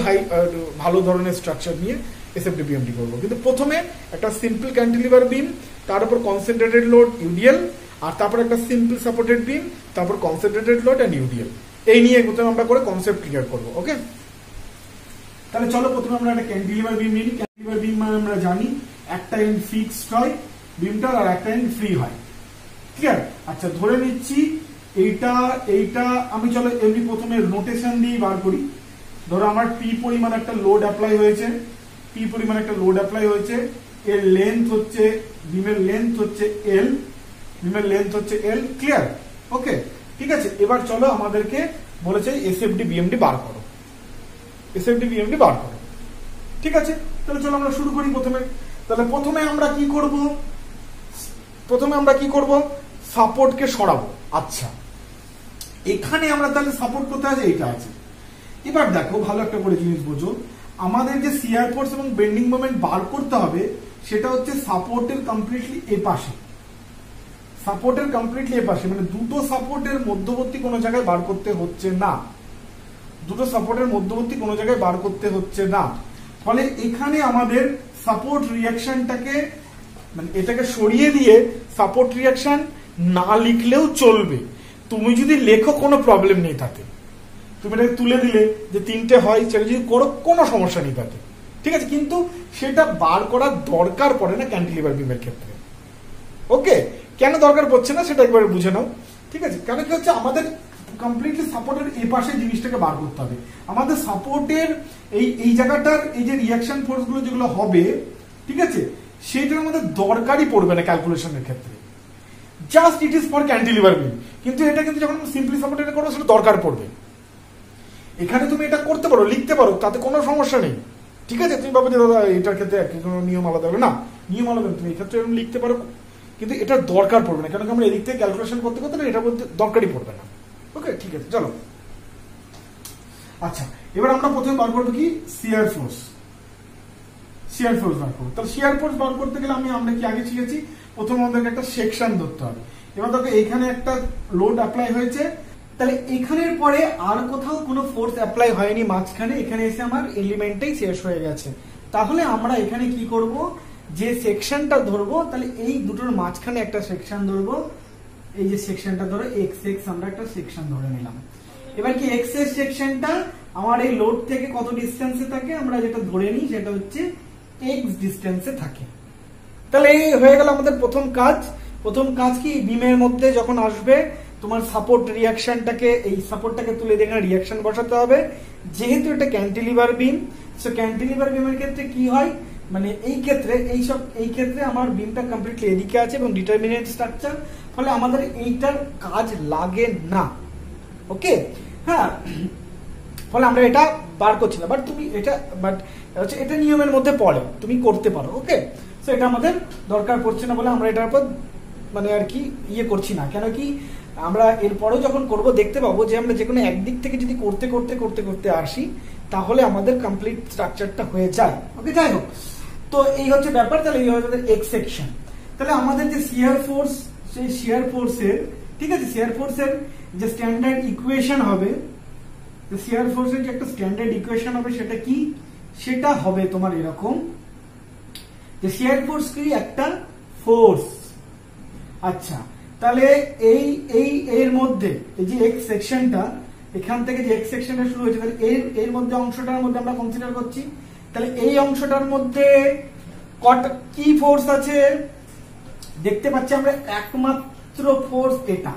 ভালো ধরনের স্ট্রাকচার নিয়ে এসএফডি বিএমডি করবো। কিন্তু প্রথমে একটা সিম্পল ক্যান্টিলিভার বিম, তার উপর কনসেন্ট্রেটেড লোড ইউডিএল, আর তারপর একটা সিম্পল সাপোর্টেড বিম, তারপর কনসেন্ট্রেটেড লোড এন্ড ইউডিএল, এই নিয়ে প্রথমে আমরা করে কনসেপ্ট ক্লিয়ার করবো। ওকে, তাহলে চলো প্রথমে আমরা একটা ক্যান্টিলিভার বিম নিই। ক্যান্টিলিভার বিম মানে আমরা জানি একটা এন্ড ফিক্সড হয় বিমটার, আর একটা এন্ড ফ্রি হয়। ক্লিয়ার? আচ্ছা ধরে নিচ্ছি এইটা আমি চলো এমনি প্রথমে নোটেশন দিয়ে বার করি। ধরো আমার পি পরিমাণ একটা লোড অ্যাপ্লাই হয়েছে, এর লেন্থ হচ্ছে, বিমের লেন্থ হচ্ছে এল, ক্লিয়ার? ওকে, ঠিক আছে। এবার চলো আমাদেরকে বলেছে এসএফডি বিএমডি বার করো, ঠিক আছে। তাহলে চলো আমরা শুরু করি প্রথমে। তাহলে প্রথমে আমরা কি করব, সাপোর্টকে সরাবো। আচ্ছা, এখানে আমরা তাহলে সাপোর্ট কোথায় আছে, এইটা আছে। এবার দেখো ভালো একটা করে জিনিস বোঝো, আমাদের যে শিয়ার ফোর্স এবং বেন্ডিং মোমেন্ট বার করতে হবে সেটা হচ্ছে সাপোর্টের কমপ্লিটলি এ পাশে, মানে দুটো সাপোর্টের মধ্যবর্তী কোনো জায়গায় বার করতে হচ্ছে না, ফলে এখানে আমাদের সাপোর্ট রিয়াকশনটাকে, মানে এটাকে সরিয়ে দিয়ে সাপোর্ট রিয়াকশন না লিখলেও চলবে। তুমি যদি লেখো কোনো প্রবলেম নেই তাতে, তুমি এটাকে তুলে দিলে যে তিনটে হয়, সেটা যদি করো কোনো সমস্যা নেই তাতে। ঠিক আছে, কিন্তু সেটা বার করার দরকার পড়ে না ক্যান্টিলিভার বিমের ক্ষেত্রে। ওকে, কেন দরকার পড়ছে না সেটা একবার বুঝে নাও। ঠিক আছে, কেন কি হচ্ছে, আমাদের কমপ্লিটলি সাপোর্টের এই পাশে জিনিসটাকে বার করতে হবে। আমাদের সাপোর্টের এই জায়গাটার এই যে রিয়াকশন ফোর্স গুলো যেগুলো হবে, ঠিক আছে, সেটা আমাদের দরকারই পড়বে না ক্যালকুলেশনের ক্ষেত্রে, just it is for cantilever beam. কিন্তু এটা কিন্তু যখন সিম্পলি সাপোর্টেড করবো সেটা দরকার পড়বে। এখানে তুমি এটা করতে পারো, লিখতে পারো, তাতে কোনো সমস্যা নেই। ঠিক আছে, তুমি ভাবো যে দাদা এটার ক্ষেত্রে কোনো নিয়ম আলাদা হবে না, নিয়ম আলাদা, তুমি এই ক্ষেত্রে লিখতে পারো, কিন্তু এটা দরকার পড়বে না, কেন কি আমরা এদিক থেকে ক্যালকুলেশন করতে করতে না, এটা বলতে দরকারই পড়বে না। ওকে, ঠিক আছে, চলো আচ্ছা, এবার আমরা প্রথমে বার করবো কি শিয়ার ফোর্স। শিয়ার ফোর্স বার করবো। তাহলে শিয়ার ফোর্স বার করতে গেলে আমরা কি আগে শিখেছি, প্রথমে আমাদেরকে একটা সেকশন ধরতে হবে। এবার দেখো এখানে একটা লোড অ্যাপ্লাই হয়েছে, তাহলে এখানের পরে আর কোথাও কোনো ফোর্স অ্যাপ্লাই হয়নি মাঝখানে, এখানে এসে আমার এলিমেন্টটাই শেষ হয়ে গেছে। তাহলে আমরা এখানে কি করব, যে সেকশনটা ধরবো, তাহলে এই দুটোর মাঝখানে একটা সেকশন ধরবো। এই যে সেকশনটা ধরো এক্স এক্স, আমরা একটা সেকশন ধরে নিলাম। এবার কি এক্স এর সেকশনটা আমার এই লোড থেকে কত ডিস্টেন্সে থাকে, আমরা যেটা ধরে নিই সেটা হচ্ছে এক্স ডিস্টেন্সে থাকে। তাহলে এই হয়ে গেল আমাদের প্রথম কাজ। প্রথম কাজ কি, বিমের মধ্যে যখন আসবে তোমার সাপোর্ট রিয়াকশনটাকে, এই সাপোর্টটাকে তুলে দেখে রিয়াকশন বসাতে হবে। যেহেতু এটা ক্যান্টিলিভার বিম, সো ক্যান্টিলিভার বিমের ক্ষেত্রে কি হয়, মানে এই ক্ষেত্রে আমার বিমটা কমপ্লিটলি এদিকে আছে এবং ডিটারমিনেন্ট স্ট্রাকচার, ফলে আমাদের এইটার কাজ লাগে না। ওকে, হ্যাঁ, ফলে আমরা এটা বার করছি না, এটা নিয়মের মধ্যে পড়ে, তুমি করতে পারো। ওকে, সো এটা আমাদের দরকার পড়ছে না বলে আমরা এটার উপর মানে আর কি করছি না। কেন কি, আমরা এরপরেও যখন করব দেখতে পাবো যে আমরা যে কোনো একদিক থেকে যদি করতে করতে করতে করতে আসি, তাহলে আমাদের কমপ্লিট স্ট্রাকচারটা হয়ে যায়। ওকে, যাই হোক, তো এই হচ্ছে ব্যাপার। তাহলে এই হচ্ছে এক্স সেকশন। তাহলে আমাদের যে শিয়ার ফোর্স, সেই শিয়ার ফোর্সের, ঠিক আছে, শিয়ার ফোর্সের যে স্ট্যান্ডার্ড ইকুয়েশন হবে, শিয়ার ফোর্সের যে একটা স্ট্যান্ডার্ড ইকুয়েশন হবে, সেটা কি, সেটা হবে তোমার এরকম, যে শিয়ার ফোর্স কি একটা ফোর্স। আচ্ছা, তাহলে এর মধ্যে এই যে এক্স সেকশনটা, এখান থেকে যে এক্স সেকশনটা শুরু হয়েছে, তাহলে এর মধ্যে অংশটার মধ্যে আমরা কনসিডার করছি। তাহলে এই অংশটার মধ্যে কি ফোর্স আছে, দেখতে পাচ্ছি আমরা একমাত্র ফোর্স এটা,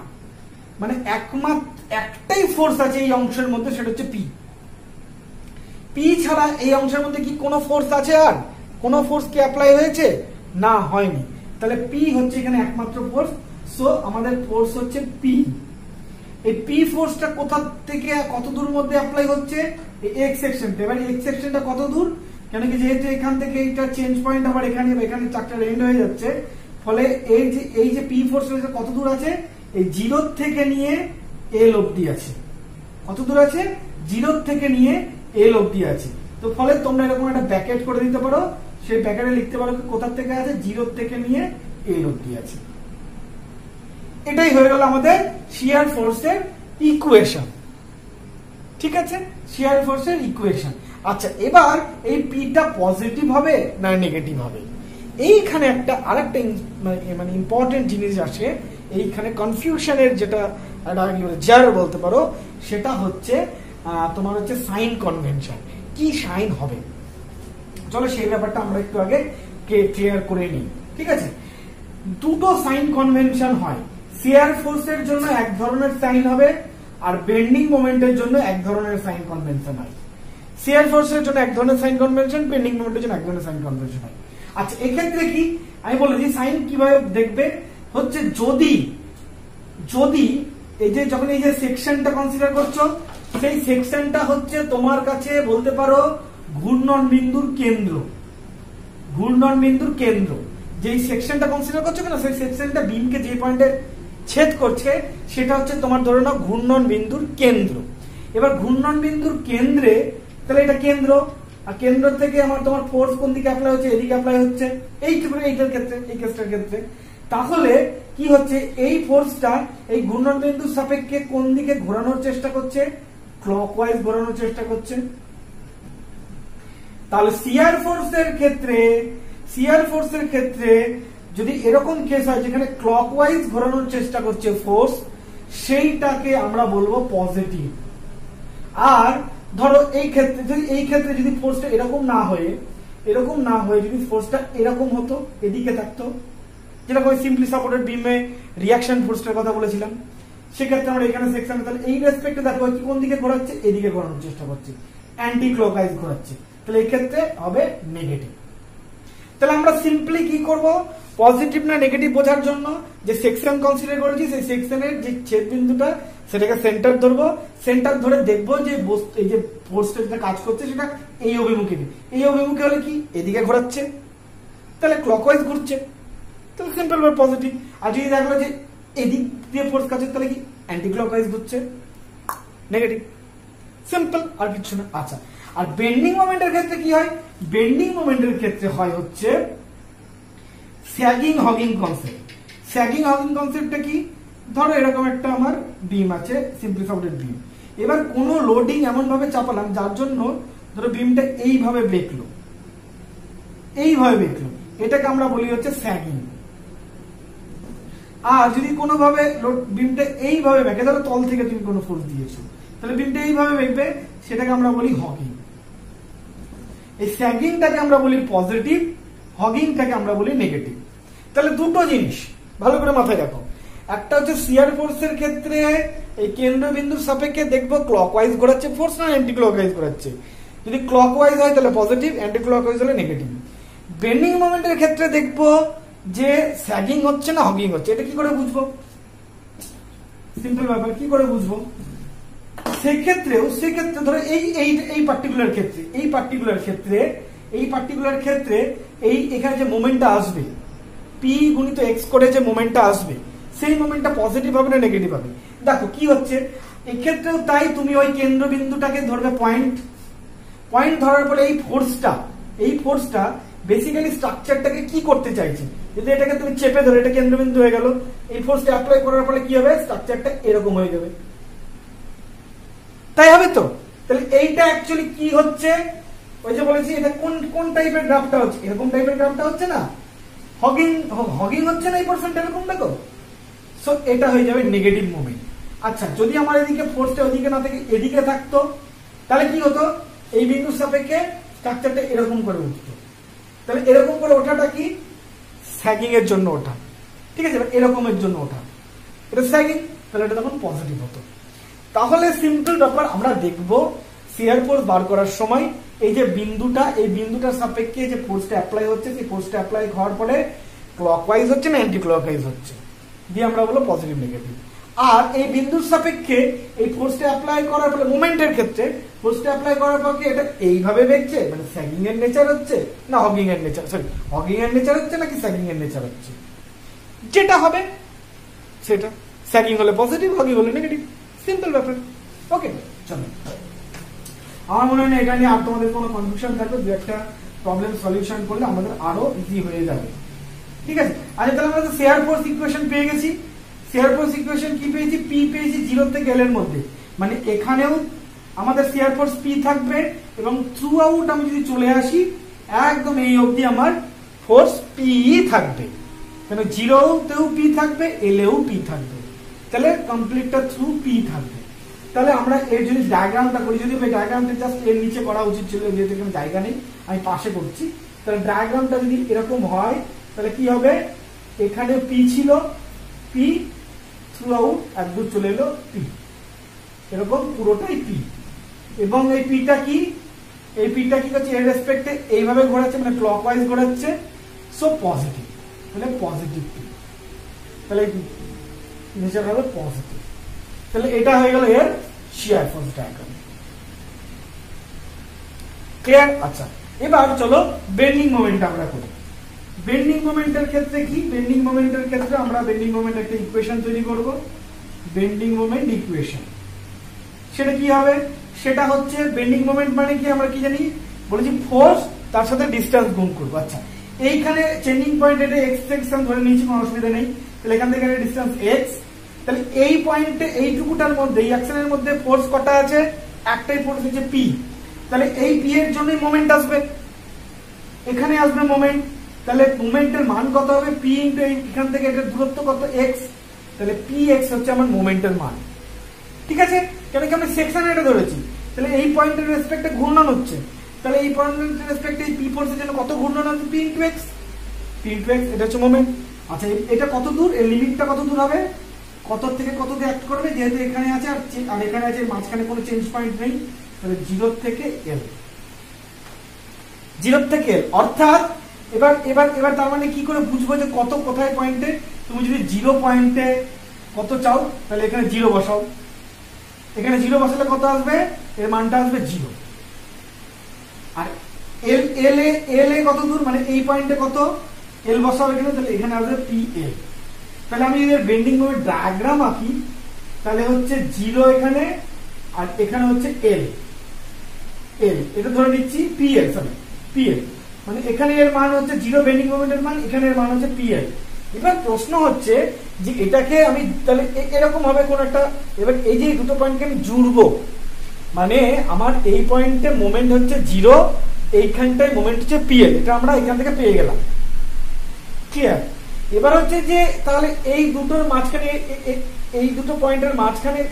মানে একটাই ফোর্স আছে এই অংশের মধ্যে, সেটা হচ্ছে পি। পি ছাড়া এই অংশের মধ্যে কি কোনো ফোর্স আছে, আর কোনো ফোর্স কি অ্যাপ্লাই হয়েছে, না, হয়নি। তাহলে পি হচ্ছে এখানে একমাত্র ফোর্স। সো আমাদের ফোর্স হচ্ছে পি। এই পি ফোর্সটা কোথা থেকে কত দূর মধ্যে অ্যাপ্লাই হচ্ছে, এই এক্স সেকশনটা। এবার এক্স সেকশনটা কত দূর, কেন কি যেহেতু এখান থেকে এইটা চেঞ্জ পয়েন্ট আবার এখানে চারটা এন্ড হয়ে যাচ্ছে, ফলে এই যে পি ফোর্স কত দূর আছে, এই 0 থেকে নিয়ে এল অব্দি আছে। কত দূর আছে, 0 থেকে নিয়ে এল অব্দি আছে। তো ফলে তোমরা এরকম একটা ব্র্যাকেট করে দিতে পারো, সেই ব্র্যাকেটে লিখতে পারো কোথা থেকে আছে, 0 থেকে নিয়ে এল অব্দি আছে। এটাই হয়ে গেল আমাদের শিয়ার ফোর্সের ইকুয়েশন। ঠিক আছে, শিয়ার ফোর্সের ইকুয়েশন। আচ্ছা, এবার এই পিটা পজিটিভ হবে না নেগেটিভ হবে, এইখানে আরেকটা মানে ইম্পর্টেন্ট জিনিস আসে। এইখানে কনফিউশনের যেটা জার বলতে পারো, সেটা হচ্ছে তোমার হচ্ছে সাইন কনভেনশন। কি সাইন হবে, চলো সেই ব্যাপারটা আমরা একটু আগে ক্লিয়ার করে নিই। ঠিক আছে, দুটো সাইন কনভেনশন হয়। শিয়ার ফোর্সের জন্য এক ধরনের সাইন হবে, আর বেন্ডিং মোমেন্টের জন্য এক ধরনের সাইন কনভেনশন হয়। শিয়ার ফোর্সের জন্য এক ধরনের সাইন কনভেনশন, বেন্ডিং মোমেন্টের জন্য এক ধরনের সাইন কনভেনশন হয়। আচ্ছা, এক্ষেত্রে কি আমি বলেছি সাইন কিভাবে দেখবে, হচ্ছে যদি এই যে যখন এই যে সেকশনটা কনসিডার করছো, সেই সেকশনটা হচ্ছে তোমার কাছে বলতে পারো ঘূর্ণন বিন্দুর কেন্দ্র। ঘূর্ণন বিন্দুর কেন্দ্র যেই সেকশনটা কনসিডার করছো না, সেই সেকশনটা বিমকে যে পয়েন্টে ছেদ করছে, সেটা হচ্ছে তোমার ধরে নাও ঘূর্ণন বিন্দুর কেন্দ্র। এবার ঘূর্ণন বিন্দুর কেন্দ্রে, তাহলে এটা কেন্দ্র, আর কেন্দ্র থেকে আমার তোমার ফোর্স কোন দিকে অ্যাপ্লাই হচ্ছে, এদিকে অ্যাপ্লাই হচ্ছে, এইটার ক্ষেত্রে, এই কেসটার ক্ষেত্রে। তাহলে কি হচ্ছে, এই ফোর্সটা এই ঘূর্ণন বিন্দুর সাপেক্ষে কোন দিকে ঘোরানোর চেষ্টা করছে, ক্লকওয়াইজ ঘোরানোর চেষ্টা করছে। তাহলে শিয়ার ফোর্সের ক্ষেত্রে যদি এরকম কেস হয় যেখানে ক্লকওয়াইজ ঘোরানোর চেষ্টা করছে ফোর্স, সেইটাকে আমরা বলবো পজিটিভ। আর ধরো এই ক্ষেত্রে যদি ফোর্সটা এরকম না হয়ে যদি ফোর্সটা এরকম হতো, এদিকে থাকতো, যেরকম সিম্পলি সাপোর্টেড বিমে রিয়াকশন ফোর্সটার কথা বলেছিলাম, সেক্ষেত্রে আমরা এখানে সেকশন, তাহলে এই রেসপেক্টে দেখো কি কোন দিকে ঘোরাচ্ছে, এদিকে ঘোরানোর চেষ্টা করছে, অ্যান্টি ক্লকওয়াইজ ঘোরাচ্ছে, তাহলে এই ক্ষেত্রে হবে নেগেটিভ। তাহলে আমরা সিম্পলি কি করব, পজিটিভ না নেগেটিভ বোঝার জন্য যে সেকশন কনসিডার করেছি, সেই সেকশনের যে ছেদ বিন্দুটা সেটাকে সেন্টার ধরবো, সেন্টার ধরে দেখবো যে এই যে ফোর্সটা যেটা কাজ করছে সেটা এই অভিমুখে, এই অভিমুখে হলে কি এদিকে ঘোরাচ্ছে, তাহলে ক্লকওয়াইজ ঘুরছে, তাহলে সিম্পল ভাবে পজিটিভ। আর যদি দেখলো যে এদিক দিয়ে ফোর্স কাজ হচ্ছে, তাহলে কি অ্যান্টি ক্লকওয়াইজ ঘুরছে, নেগেটিভ। সিম্পল, আর কিছু না। আচ্ছা, আর বেন্ডিং মোমেন্টের ক্ষেত্রে কি হয়? বেন্ডিং মোমেন্টের ক্ষেত্রে হয় হচ্ছে sagging hugging concept. Sagging hugging কনসেপ্টটা কি? ধরো এরকম একটা আমার বিম আছে, সিম্পলি সাপোর্টেড বিম। এবার কোনো লোডিং এমন ভাবে চাপালাম যার জন্য ধরো বিমটা এইভাবে বেঁকলো, এইভাবে বেঁকলো, এটাকে আমরা বলি হচ্ছে স্যাগিং। আর যদি কোনোভাবে বিমটা এইভাবে বেঁকে, ধরো তল থেকে তুমি কোনো ফোর্স দিয়েছো, তাহলে বিমটা এইভাবে বেঁকবে, সেটাকে আমরা বলি হগিং। এই স্যাগিংটাকে আমরা বলি পজিটিভ, হগিংটাকে আমরা বলি নেগেটিভ। তাহলে দুটো জিনিস ভালো করে মাথায় রাখো। একটা হচ্ছে শিয়ার ফোর্সের ক্ষেত্রে এই কেন্দ্রবিন্দুর সাপেক্ষে দেখবো ক্লকওয়াইজ ঘোরাচ্ছে ফোর্স না অ্যান্টি ক্লকওয়াইজ ঘোরাচ্ছে। যদি ক্লকওয়াইজ হয় তাহলে পজিটিভ, অ্যান্টি ক্লকওয়াইজ হলে নেগেটিভ। বেন্ডিং মোমেন্টের ক্ষেত্রে দেখবো যে স্যাগিং হচ্ছে না হগিং হচ্ছে। এটা কি করে বুঝবো? সিম্পল ব্যাপার, কি করে বুঝবো? সেক্ষেত্রে ধরো এই পার্টিকুলার ক্ষেত্রে এই এখানে যে মোমেন্টটা আসবে, পি গুণিত এক্স করে যে মোমেন্টটা আসবে, সেই মোমেন্টটা পজিটিভ হবে না নেগেটিভ হবে? দেখো কি হচ্ছে এক্ষেত্রেও তাই। তুমি ওই কেন্দ্রবিন্দুটাকে ধরবে পয়েন্ট ধরার পরে এই ফোর্সটা বেসিক্যালি স্ট্রাকচারটাকে কি করতে চাইছে। যদি এটাকে তুমি চেপে ধরো, এটা কেন্দ্রবিন্দু হয়ে গেল, এই ফোর্সটা অ্যাপ্লাই করার ফলে কি হবে? স্ট্রাকচারটা এরকম হয়ে যাবে, তাই হবে তো? তাহলে এইটা অ্যাকচুয়ালি কি হচ্ছে? ওই যে বলেছি এটা কোন টাইপের গ্রাফটা হচ্ছে, এরকম টাইপের গ্রাফটা হচ্ছে না, হগিং হচ্ছে না এই পোরশনটা এরকম, দেখো। সো এটা হয়ে যাবে নেগেটিভ মোমেন্ট। আচ্ছা, যদি আমার এদিকে ফোর্সটা ওদিকে না থেকে এদিকে থাকতো, তাহলে কি হতো? এই বিন্দুর সাপেক্ষে স্ট্রাকচারটা এরকম করে উঠতো। তাহলে এরকম করে ওঠাটা কি? স্যাগিং এর জন্য ওঠা, ঠিক আছে? এরকমের জন্য ওঠা, এটা স্যাগিং, তাহলে এটা তখন পজিটিভ হতো। তাহলে সিম্পল ব্যাপার, আমরা দেখব শিয়ার ফোর্স বার করার সময় এই যে বিন্দুটার সাপেক্ষে যে ফোর্সটা অ্যাপ্লাই হচ্ছে, সেই ফোর্সটা অ্যাপ্লাই হওয়ার পরে ক্লকওয়াইজ হচ্ছে না অ্যান্টি ক্লকওয়াইজ হচ্ছে, দিয়ে আমরা বলবো পজিটিভ নেগেটিভ। আর এই বিন্দুর সাপেক্ষে এই ফোর্সটা অ্যাপ্লাই করার ফলে মোমেন্টের ক্ষেত্রে ফোর্সটা অ্যাপ্লাই করার পরে এটা এইভাবে বেঁকছে, মানে স্যাগিং এর নেচার হচ্ছে না হগিং এর নেচার, হগিং এর নেচার হচ্ছে নাকি স্যাগিং এর নেচার হচ্ছে, যেটা হবে সেটা। স্যাগিং হলে পজিটিভ, হগিং হলে নেগেটিভ, সিম্পল ব্যাপার। ওকে, চলো। আমার মনে হয় না এটা নিয়ে আর তোমাদের কোনো কনফিউশন থাকবে, দু একটা প্রবলেম সলিউশন করলে আমাদের আরো ইজি হয়ে যাবে, ঠিক আছে? আচ্ছা, তাহলে আমরা শেয়ার ফোর্স ইকুয়েশন পেয়ে গেছি। শেয়ার ফোর্স ইকুয়েশন কি পেয়েছি? পি পেয়েছি 0 থেকে L এর মধ্যে, মানে এখানেও আমাদের শেয়ার ফোর্স পি থাকবে, এবং থ্রু আউট আমি যদি চলে আসি একদম এই অবধি আমার ফোর্স পি থাকবে, কেন 0তেও পি থাকবে, L-এও পি থাকবে, তাহলে কমপ্লিটটা থ্রু পি থাকবে। তাহলে আমরা এর যদি ডায়াগ্রামটা করি, যদি ডায়াগ্রামটা জাস্ট এর নিচে করা উচিত ছিল, যেহেতু এখানে জায়গা নেই আমি পাশে করছি, তাহলে ডায়াগ্রামটা যদি এরকম হয় তাহলে কি হবে? এখানে পি ছিল, পি থ্রু আউট একদূর চলে এলো পি, এরকম পুরোটাই পি। এবং এই পিটা কি করছে? এর রেসপেক্টে এইভাবে ঘোরাচ্ছে, মানে ক্লকওয়াইজ ঘোরাচ্ছে, সো পজিটিভ, তাহলে পজিটিভ পি, তাহলে নেচার হবে পজিটিভ। তাহলে এটা হয়ে গেল এর শিয়ার ফোর্স ডায়াগ্রাম, ক্লিয়ার? আচ্ছা, এবার চলো বেন্ডিং মোমেন্ট আমরা করি। বেন্ডিং মোমেন্টের ক্ষেত্রে কি? বেন্ডিং মোমেন্টের ক্ষেত্রে আমরা বেন্ডিং মোমেন্ট একটা ইকুয়েশন তৈরি করব, বেন্ডিং মোমেন্ট ইকুয়েশন। সেটা কি হবে? সেটা হচ্ছে বেন্ডিং মোমেন্ট মানে কি আমরা কি জানি? বলেছি ফোর্স তার সাথে ডিসটেন্স গুণ করব। আচ্ছা, এইখানে চেঞ্জিং পয়েন্ট এটা এক্স সেকশন ধরে নিয়েছি, কোনো অসুবিধা নেই। তাহলে এখান থেকে ডিসটেন্স এক্স, তাহলে এই পয়েন্টে এইটুকুটার মধ্যে এই অ্যাকশনের মধ্যে ফোর্স কটা আছে? একটাই ফোর্স হচ্ছে পি। তাহলে এই পি এর জন্যই মোমেন্ট আসবে, এখানে আসবে মোমেন্ট। তাহলে মোমেন্টের মান কত হবে? পি ইন্টু এখান থেকে এটার দূরত্ব কত? এক্স। তাহলে পি এক্স হচ্ছে আমার মোমেন্টের মান, ঠিক আছে? কেন কি আমি সেকশনে এটা ধরেছি, তাহলে এই পয়েন্টের রেসপেক্টে ঘূর্ণন হচ্ছে, তাহলে এই পয়েন্টের রেসপেক্টে এই পি ফোর্সের জন্য কত ঘূর্ণন হবে? পি ইন্টু এক্স, এটা হচ্ছে মোমেন্ট। আচ্ছা, এটা কত দূর? এর লিমিটটা কত দূর হবে? কত থেকে কত দিয়ে অ্যাক্ট করবে? যেহেতু এখানে আছে আর এখানে আছে, মাঝখানে কোনো চেঞ্জ পয়েন্ট নেই, তাহলে 0 থেকে L, 0 থেকে L। অর্থাৎ এবার তার মানে কি করে বুঝবো যে কত কোথায় পয়েন্টে? তুমি যদি 0 পয়েন্টে কত চাও, তাহলে এখানে 0 বসাও, এখানে 0 বসালে কত আসবে? এর মানটা আসবে 0। আর L এ কত দূর, মানে এই পয়েন্টে কত? L বসাও এখানে, তাহলে এখানে আসবে PL। তাহলে আমি যদি বেন্ডিং মোমেন্ট ডায়াগ্রাম আঁকি, তাহলে হচ্ছে 0 এখানে আর এখানে হচ্ছে এল, এটা ধরে নিচ্ছি পিএল, সরি পিএল, মানে এখানে এর মান হচ্ছে জিরো বেন্ডিং মোমেন্টের মান, এখানে এর মান হচ্ছে পিএল। এবার প্রশ্ন হচ্ছে যে এটাকে আমি তাহলে এরকম হবে কোন একটা, এবার এই যে দুটো পয়েন্টকে আমি জুড়বো, মানে আমার এই পয়েন্টে মোমেন্ট হচ্ছে জিরো, এইখানটায় মোমেন্ট হচ্ছে পিএল, এটা আমরা এখান থেকে পেয়ে গেলাম। ক্লিয়ার? এবার হচ্ছে যে তাহলে এই দুটোর মাঝখানে, এই দুটো পয়েন্টের মাঝখানে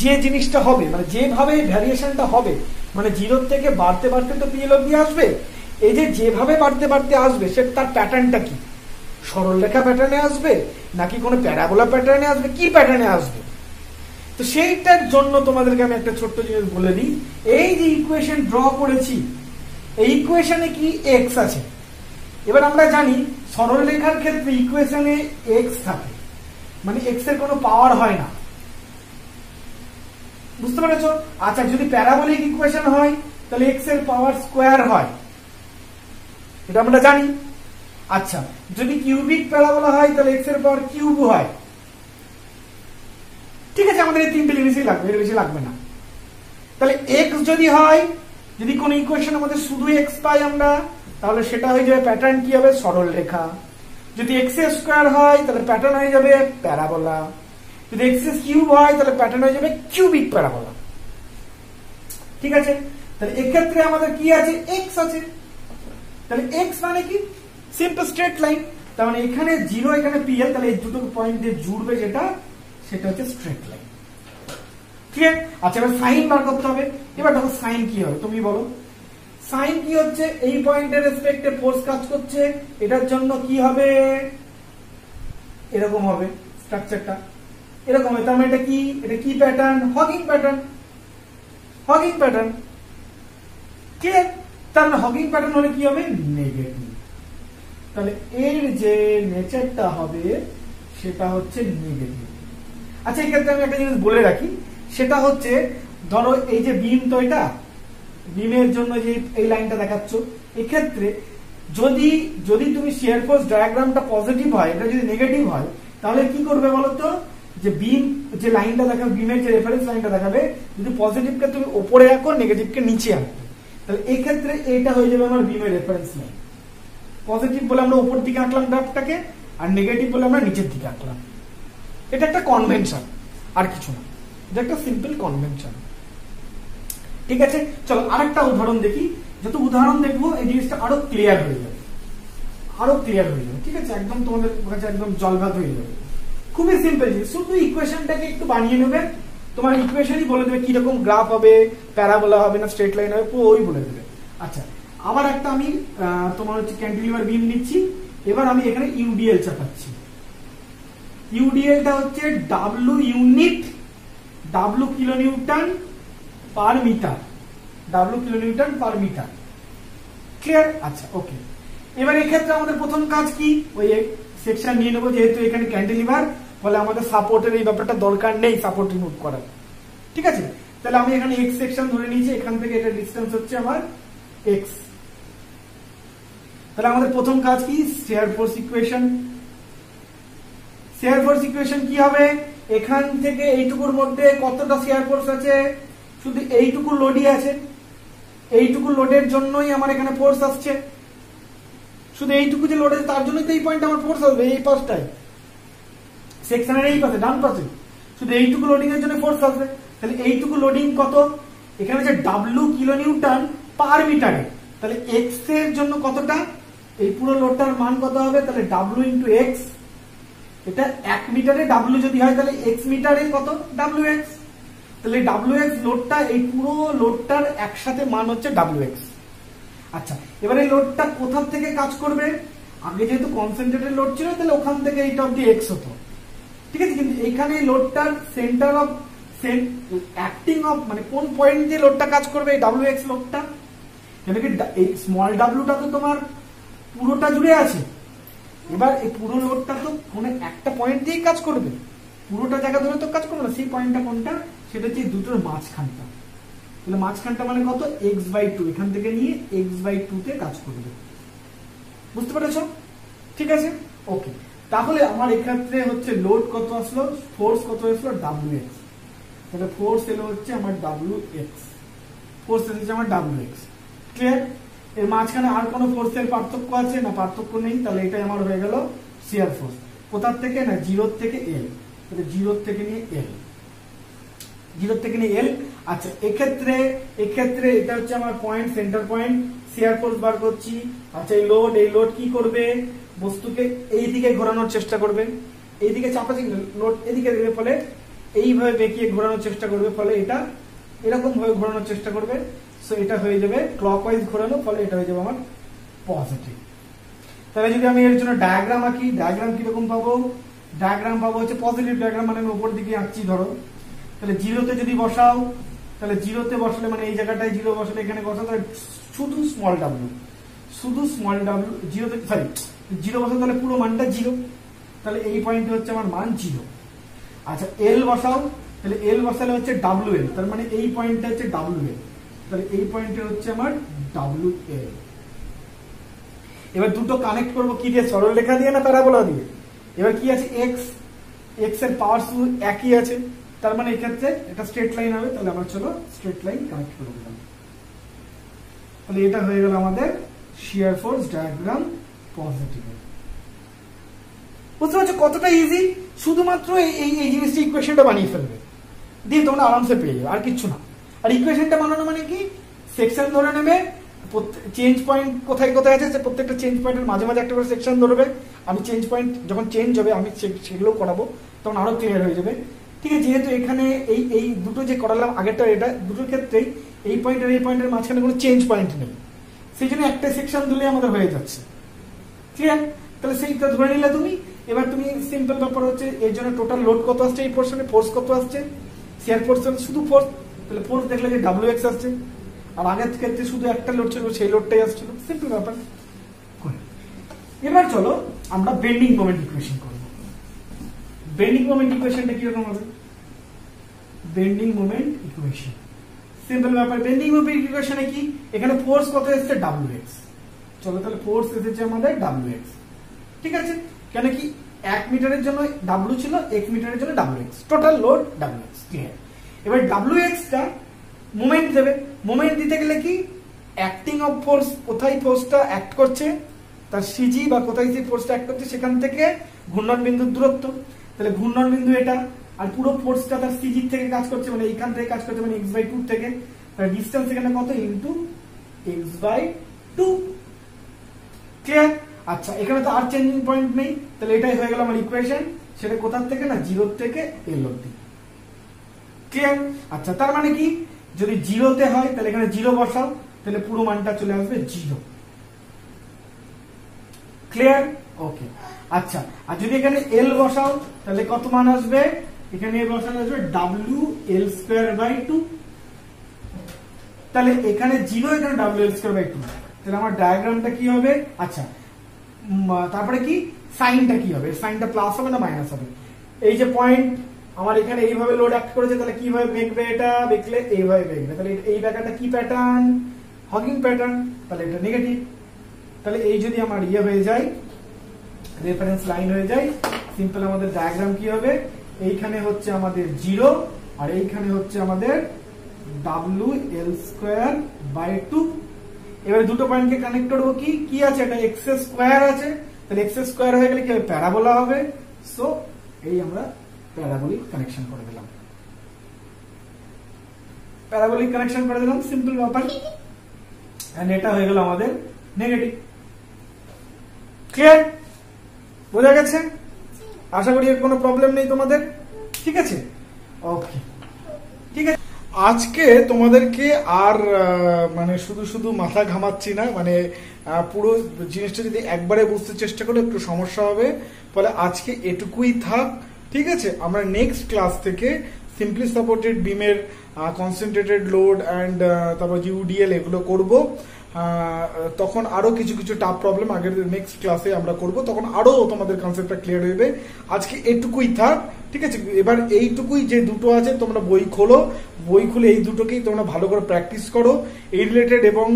যে জিনিসটা হবে, মানে যেভাবে ভ্যারিয়েশনটা হবে, মানে জিরোর থেকে বাড়তে বাড়তে তো পিএল অব্দি আসবে, এই যে যেভাবে বাড়তে বাড়তে আসবে সে তার প্যাটার্নটা কি, সরলরেখা প্যাটার্নে আসবে নাকি কোনো প্যারাবোলা প্যাটার্নে আসবে, কি প্যাটার্নে আসবে? তো সেইটার জন্য তোমাদেরকে আমি একটা ছোট্ট জিনিস বলে দিই। এই যে ইকুয়েশন ড্র করেছি, এই ইকুয়েশনে কি এক্স আছে। এবার আমরা জানি সরলরেখার ক্ষেত্রে ইকুয়েশনে এক্স থাকে, মানে এক্স এর কোনো পাওয়ার হয় না, বুঝতে পেরেছো? আচ্ছা, যদি প্যারাবোলিক ইকুয়েশন হয় তাহলে এক্স এর পাওয়ার স্কোয়ার হয়, এটা আমরা জানি। আচ্ছা, যদি কিউবিক প্যারাবোলা হয় তাহলে এক্স এর পাওয়ার কিউব হয়। ঠিক আছে, আমাদের এই তিনটে জিনিসই লাগবে, এর বেশি লাগবে না। তাহলে এক্স যদি হয়, যদি কোন ইকুয়েশন আমাদের শুধু এক্স পাই আমরা, তাহলে সেটা হয়ে যাবে প্যাটার্ন কি হবে, সরল রেখা। যদি এক্স স্কোয়ার হয় তাহলে প্যাটার্ন হয়ে যাবে প্যারাবোলা। যদি এক্স কিউব হয় তাহলে প্যাটার্ন হয়ে যাবে কিউবিক প্যারাবোলা। ঠিক আছে, তাহলে এক্ষেত্রে আমাদের কি আছে, এক্স আছে। তাহলে এক্স মানে কি, সিম্পল স্ট্রেট লাইন। তার মানে এখানে জিরো, এখানে পিএল, তাহলে এই দুটো পয়েন্ট দিয়ে জুড়বে যেটা, সেটা হচ্ছে স্ট্রেট লাইন। ঠিক আছে? আচ্ছা, এবার সাইন বার করতে হবে। এবার দেখো সাইন কি হবে, তুমি বলো। সাইন কি হচ্ছে, এই পয়েন্টের রেসপেক্টে ফোর্স কাজ করছে, এটার জন্য কি হবে, এরকম হবে স্ট্রাকচারটা, এরকম হবে। তার মানে এটা কি, এটা কি pattern, hugging pattern, hugging pattern. ঠিক আছে, তার মানে হগিং প্যাটার্ন হলে কি হবে, নেগেটিভ। তাহলে এর যে নেচারটা হবে সেটা হচ্ছে নেগেটিভ। আচ্ছা, এই ক্ষেত্রে আমি একটা জিনিস বলে রাখি, সেটা হচ্ছে ধরো এই যে বিম, তো এটা বিমের জন্য যে এই লাইনটা দেখাচ্ছ, এক্ষেত্রে যদি যদি তুমি শিয়ার ফোর্স ডায়াগ্রামটা পজিটিভ হয়, এটা যদি নেগেটিভ হয়, তাহলে কি করবে বলতো, যে বিম যে লাইনটা দেখাবে, বিমের যে রেফারেন্স লাইনটা দেখাবে, যদি পজিটিভকে তুমি উপরে রাখো, নেগেটিভকে নিচে আনবে, তাহলে এই ক্ষেত্রে এটা হয়ে যাবে আমার বিমের রেফারেন্স লাইন। পজিটিভ বলে আমরা উপর দিকে আঁকলাম গ্রাফটাকে, আর নেগেটিভ বলে আমরা নিচের দিকে আঁকলাম। এটা একটা কনভেনশন, আর কিছু না, এটা একটা সিম্পল কনভেনশন। ঠিক আছে, চলো আরেকটা উদাহরণ দেখি। যত উদাহরণ দেখবো এই জিনিসটা আরো ক্লিয়ার হয়ে যাবে, আরো ক্লিয়ার হয়ে যাবে। ঠিক আছে, একদম তোমাদের কাছে একদম জলভাত হয়ে যাবে। খুবই সিম্পল জিনিস, শুধু ইকুয়েশনটাকে একটু বানিয়ে নেবে, তোমার ইকুয়েশনই বলে দেবে কিরকম গ্রাফ হবে, প্যারাবোলা হবে না স্ট্রেট লাইন হবে, পুরোই বলে দেবে। আচ্ছা, আবার একটা আমি তোমার হচ্ছে ক্যান্টিলিভার বিম নিচ্ছি। এবার আমি এখানে ইউডিএল চাপাচ্ছি। ইউডিএলটা হচ্ছে W unit, W kilonewton per metre, W kilonewton per metre. Clear? আচ্ছা, ওকে। এবার এক্ষেত্রে আমাদের প্রথম কাজ কি, ওই সেকশন নিয়ে নেবো, যেহেতু এখানে ক্যান্টিলিভার, ফলে আমাদের সাপোর্টের এই ব্যাপারটা দরকার নেই, সাপোর্ট রিমুভ করার। ঠিক আছে, তাহলে আমি এখানে এক্স সেকশন ধরে নিয়েছি, এখান থেকে এটা ডিসটেন্স হচ্ছে আমার এক্স। তাহলে আমাদের প্রথম কাজ কি, shear force equation. Shear force equation কি হবে, এখান থেকে এইটুকুর মধ্যে কতটা শিয়ার ফোর্স আছে, শুধু এইটুকু লোডই আছে, এইটুকু লোডের জন্যই আমার এখানে ফোর্স আসছে, শুধু এইটুকু যে লোড আছে তার জন্যই তো এই পয়েন্ট আমার ফোর্স আসবে, এই পাশটায় সেকশনের এই পাশে ডান পাশে শুধু এইটুকু লোডিং এর জন্য ফোর্স আসবে। তাহলে এইটুকু লোডিং কত, এখানে যে ডাব্লু কিলোনিউটন পার মিটারে, তাহলে এক্স এর জন্য কতটা, এই পুরো লোডটার মান কত হবে, তাহলে ডাব্লু ইন্টু এক্স। এটা 1 মিটারে ডাব্লু যদি হয় তাহলে এক্স মিটারে কত, ডাব্লু এক্স। তাহলে ডাব্লু এক্স লোডটা, এই পুরো লোডটার একসাথে মান হচ্ছে ডাব্লু এক্স। আচ্ছা, এবারে লোডটা কোথা থেকে কাজ করবে, আগে যেহেতু কনসেন্ট্রেটেড লোড ছিল তাহলে ওখান থেকে এইটা অব্দি এক্স হতো। ঠিক আছে, কিন্তু এখানে লোডটার সেন্টার অফ অ্যাক্টিং অফ, মানে কোন পয়েন্ট দিয়ে লোডটা কাজ করবে, এই ডাব্লু এক্স লোডটা, কেন কি এই স্মল ডাব্লুটা তো তোমার পুরোটা জুড়ে আছে। এবার এই পুরো লোডটা তো কোনো একটা পয়েন্ট দিয়েই কাজ করবে, পুরোটা জায়গা ধরে তো কাজ করবে না। সেই পয়েন্টটা কোনটা, সেটা হচ্ছে দুটোর মাঝখানটা। তাহলে মাঝখানটা মানে কত, x/2, এখান থেকে নিয়ে x/2 তে কাজ করবে। বুঝতে পেরেছো? ঠিক আছে, ওকে। তাহলে আমার এক্ষেত্রে হচ্ছে লোড কত আসলো, ফোর্স কত আসলো, WX। তাহলে ফোর্স এলো হচ্ছে আমার ডাব্লিউ এক্স, ফোর্স এসেছে আমার ডাব্লিউ এক্স। ক্লিয়ার? এর মাঝখানে আর কোনো ফোর্সের পার্থক্য আছে না? পার্থক্য নেই। তাহলে এটাই আমার হয়ে গেল শিয়ার ফোর্স। কোথার থেকে? না জিরোর থেকে এল। তাহলে জিরোর থেকে নিয়ে এল, জিরোর থেকে নিয়ে এল। আচ্ছা, এক্ষেত্রে এটা হচ্ছে আমার point, centre point, shear force বার করছি। আচ্ছা, এই লোড কি করবে? বস্তুকে এই দিকে ঘোরানোর চেষ্টা করবে, এইদিকে চাপাচ্ছি, লোড এদিকে দেবে, ফলে এইভাবে বেঁকিয়ে ঘোরানোর চেষ্টা করবে, ফলে এটা এরকম ভাবে ঘোরানোর চেষ্টা করবে। সো এটা হয়ে যাবে ক্লকওয়াইজ ঘোরানো, ফলে এটা হয়ে যাবে আমার পজিটিভ। তাহলে যদি আমি এর জন্য ডায়াগ্রাম আঁকি, ডায়াগ্রাম কিরকম পাবো? ডায়াগ্রাম পাবো হচ্ছে পজিটিভ ডায়াগ্রাম, মানে আমি উপর দিকে আঁকছি ধরো। তাহলে জিরোতে যদি বসাও, তাহলে জিরোতে বসালে মানে এই জায়গাটায় জিরো বসালে এখানে বসাও, তাহলে শুধু স্মল ডাব্লিউ, শুধু স্মল ডাব্লিউ। জিরোতে সরি জিরো বসাও, তাহলে পুরো মানটা জিরো, তাহলে এই পয়েন্টে হচ্ছে আমার মান জিরো। আচ্ছা, এল বসাও, তাহলে এল বসালে হচ্ছে ডাব্লিউ এল, তার মানে এই পয়েন্টটা হচ্ছে ডাব্লিউ এল, তাহলে এই পয়েন্টে হচ্ছে আমার ডাব্লিউ এল। এবার দুটো কানেক্ট করবো কি দিয়ে? সরল রেখা দিয়ে না প্যারাবোলা দিয়ে? এবার কি আছে? এক্স, এক্স এর পাওয়ার শুধু একই আছে, তার মানে এক্ষেত্রে এটা স্ট্রেট লাইন হবে। তাহলে আমরা চলো স্ট্রেট লাইন কানেক্ট করে দিলাম। তাহলে এটা হয়ে গেল আমাদের শিয়ার ফোর্স ডায়াগ্রাম পজিটিভ। বুঝতে পারছো কতটা ইজি? শুধুমাত্র এই জিনিসটা ইকুয়েশনটা বানিয়ে ফেলবে, দিয়ে তোমরা আরামসে পেয়ে যাবে, আর কিচ্ছু না। আর ইকুয়েশনটা বানানো মানে কি? সেকশন ধরে নেবে, চেঞ্জ পয়েন্ট কোথায় কোথায় আছে প্রত্যেকটা চেঞ্জ পয়েন্টের মাঝে মাঝে একটা করে সেকশন ধরবে। আমি চেঞ্জ পয়েন্ট যখন চেঞ্জ হবে আমি সেগুলো করাবো, তখন আরো ক্লিয়ার হয়ে যাবে। ঠিক আছে, যেহেতু এখানে এই দুটো যে করালাম আগেরটা, এটা দুটোর ক্ষেত্রেই এই পয়েন্ট আর এই পয়েন্টের মাঝখানে কোনো চেঞ্জ পয়েন্ট নেই, সেই জন্য একটা সেকশন দিলে আমাদের হয়ে যাচ্ছে। ক্লিয়ার? তাহলে সেইটা ধরে নিলে তুমি। এবার তুমি সিম্পল ব্যাপার হচ্ছে এর জন্য টোটাল লোড কত আসছে, এই পোর্শনে ফোর্স কত আসছে, শিয়ার ফোর্স শুধু ফোর্স, তাহলে ফোর্স দেখলে যে ডাব্লিউ এক্স আসছে, আর আগের ক্ষেত্রে শুধু একটা লোড ছিল, সেই লোডটাই আসছিল। সিম্পল ব্যাপার। এবার চলো আমরা বেন্ডিং মোমেন্ট ইকুয়েশন করব। বেন্ডিং মোমেন্ট ইকুয়েশনটা কিরকম হবে? বেন্ডিং মোমেন্ট ইকুয়েশন সিম্পল ব্যাপার। বেন্ডিং মোমেন্ট ইকুয়েশনে কি? এখানে ফোর্স কত এসেছে? W x. চলো তাহলে ফোর্স এসেছে আমাদের ডাব্লিউ এক্স। ঠিক আছে, কেন কি 1 মিটারের জন্য ডাব্লিউ ছিল, 1 মিটারের জন্য W x, total load W x. Clear? এবার ডাব্লিউ এক্সটা মোমেন্ট দেবে। মোমেন্ট দিতে গেলে কি? অ্যাক্টিং অফ ফোর্স, কোথায় ফোর্সটা অ্যাক্ট করছে তার সিজি, বা কোথায় সেই ফোর্সটা অ্যাক্ট করছে সেখান থেকে ঘূর্ণন বিন্দুর দূরত্ব। তাহলে ঘূর্ণন বিন্দু এটা, আর পুরো ফোর্সটা তার সিজি থেকে কাজ করছে, মানে এইখান থেকে কাজ করছে, মানে x/2 থেকে। তাহলে ডিসটেন্স এখানে কত? Into x/2। ক্লিয়ার? আচ্ছা, এখানে তো আর চেঞ্জিং পয়েন্ট নেই, তাহলে এটাই হয়ে গেল আমার ইকুয়েশন। সেটা কোথার থেকে? না জিরো থেকে এল অবধি। ক্লিয়ার? আচ্ছা, তার মানে কি? যদি জিরোতে হয় তাহলে এখানে জিরো বসাও, তাহলে পুরো মানটা চলে আসবে জিরো। ক্লিয়ার? ওকে। আচ্ছা, আর যদি এখানে এল বসাও তাহলে কত মান আসবে? এখানে বসানো আসবে ডাব্লিউ এল স্কোয়ার বাই 2। তাহলে এখানে জিরো, এখানে ডাব্লিউ এল স্কোয়ার বাই 2। তাহলে আমার ডায়াগ্রামটা কি হবে? আচ্ছা, তারপরে কি সাইনটা কি হবে? সাইনটা প্লাস হবে না মাইনাস হবে? এই যে পয়েন্ট আমার এখানে এইভাবে লোড অ্যাক্ট করেছে, তাহলে কিভাবে বেঁকবে? এটা বেঁকলে এইভাবে বেঁকবে, তাহলে এই ব্যাপারটা কি প্যাটার্ন? Hawking pattern. তাহলে এটা নেগেটিভ। তাহলে এই যদি আমার ইয়ে হয়ে যায়, রেফারেন্স লাইন হয়ে যায়, সিম্পল আমাদের ডায়াগ্রাম কি হবে? এইখানে হচ্ছে আমাদের জিরো, আর এইখানে হচ্ছে আমাদের ডাব্লিউ এল স্কোয়ার বাই 2। এবারে দুটো পয়েন্টকে কানেক্ট করবো কি? কি আছে? এটা এক্স স্কোয়ার আছে, তাহলে এক্স স্কোয়ার হয়ে গেলে কি হবে? প্যারাবোলা হবে। সো এই আমরা প্যারাবোলিক কানেকশন করে দিলাম, প্যারাবোলিক কানেকশন করে দিলাম। সিম্পল ব্যাপার। এন্ড এটা হয়ে গেল আমাদের নেগেটিভ। ক্লিয়ার? বোঝা গেছে? আশা করি এর কোনো প্রবলেম নেই তোমাদের। ঠিক আছে, ওকে। ঠিক আছে, আজকে তোমাদেরকে আর মানে শুধু শুধু মাথা ঘামাচ্ছি না, মানে পুরো জিনিসটা যদি একবারে বুঝতে চেষ্টা করলে একটু সমস্যা হবে, ফলে আজকে এটুকুই থাক। ঠিক আছে, আমরা নেক্সট ক্লাস থেকে সিম্পলি সাপোর্টেড বিমের কনসেন্ট্রেটেড লোড অ্যান্ড তারপর ইউডিএল এগুলো করব। তখন আরো কিছু কিছু টাফ প্রবলেম আগের নেক্সট ক্লাসে আমরা করব, তখন আরো তোমাদের কনসেপ্টটা ক্লিয়ার হয়ে যাবে। আজকে এটুকুই থাক। ঠিক আছে, এবার এইটুকুই যে দুটো আছে তোমরা বই খোলো, বই খুলে এই দুটোকেই তোমরা ভালো করে প্র্যাকটিস করো। এই রিলেটেড এবং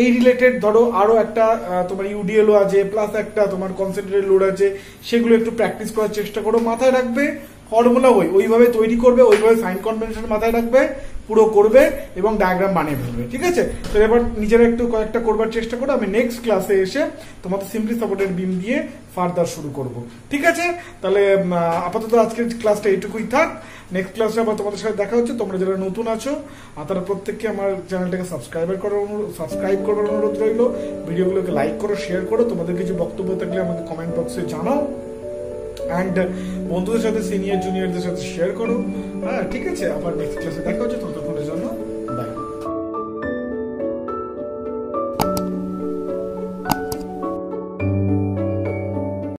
এই রিলেটেড ধরো আরো একটা তোমার ইউডিএলও আছে, প্লাস একটা তোমার কনসেন্ট্রেটেড লোড আছে, সেগুলো একটু প্র্যাকটিস করার চেষ্টা করো। মাথায় রাখবে ফর্মুলা ওইভাবে তৈরি করবে, ওইভাবে সাইন কনভেনশন মাথায় রাখবে, পুরো করবে এবং ডায়াগ্রাম বানিয়ে ফেলবে। ঠিক আছে, তো এবার নিজেরা একটু কয়েকটা করবার চেষ্টা করো। আমি নেক্সট ক্লাসে এসে তোমাদের সিম্পলি সাপোর্টেড বিম দিয়ে ফার্দার শুরু করব। ঠিক আছে, তাহলে আপাতত আজকের ক্লাসটা এইটুকুই থাক। নেক্সট ক্লাসে আবার তোমাদের সাথে দেখা হচ্ছে। তোমরা যারা নতুন আছো তারা প্রত্যেককে আমার চ্যানেলটাকে সাবস্ক্রাইব করার অনুরোধ রইল। ভিডিওগুলোকে লাইক করো, শেয়ার করো। তোমাদের কিছু বক্তব্য থাকলে আমাকে কমেন্ট বক্সে জানাও। অ্যান্ড বন্ধুদের সাথে, সিনিয়র জুনিয়রদের সাথে শেয়ার করো। হ্যাঁ, ঠিক আছে, আবার নেক্সট ক্লাসে দেখা হচ্ছে।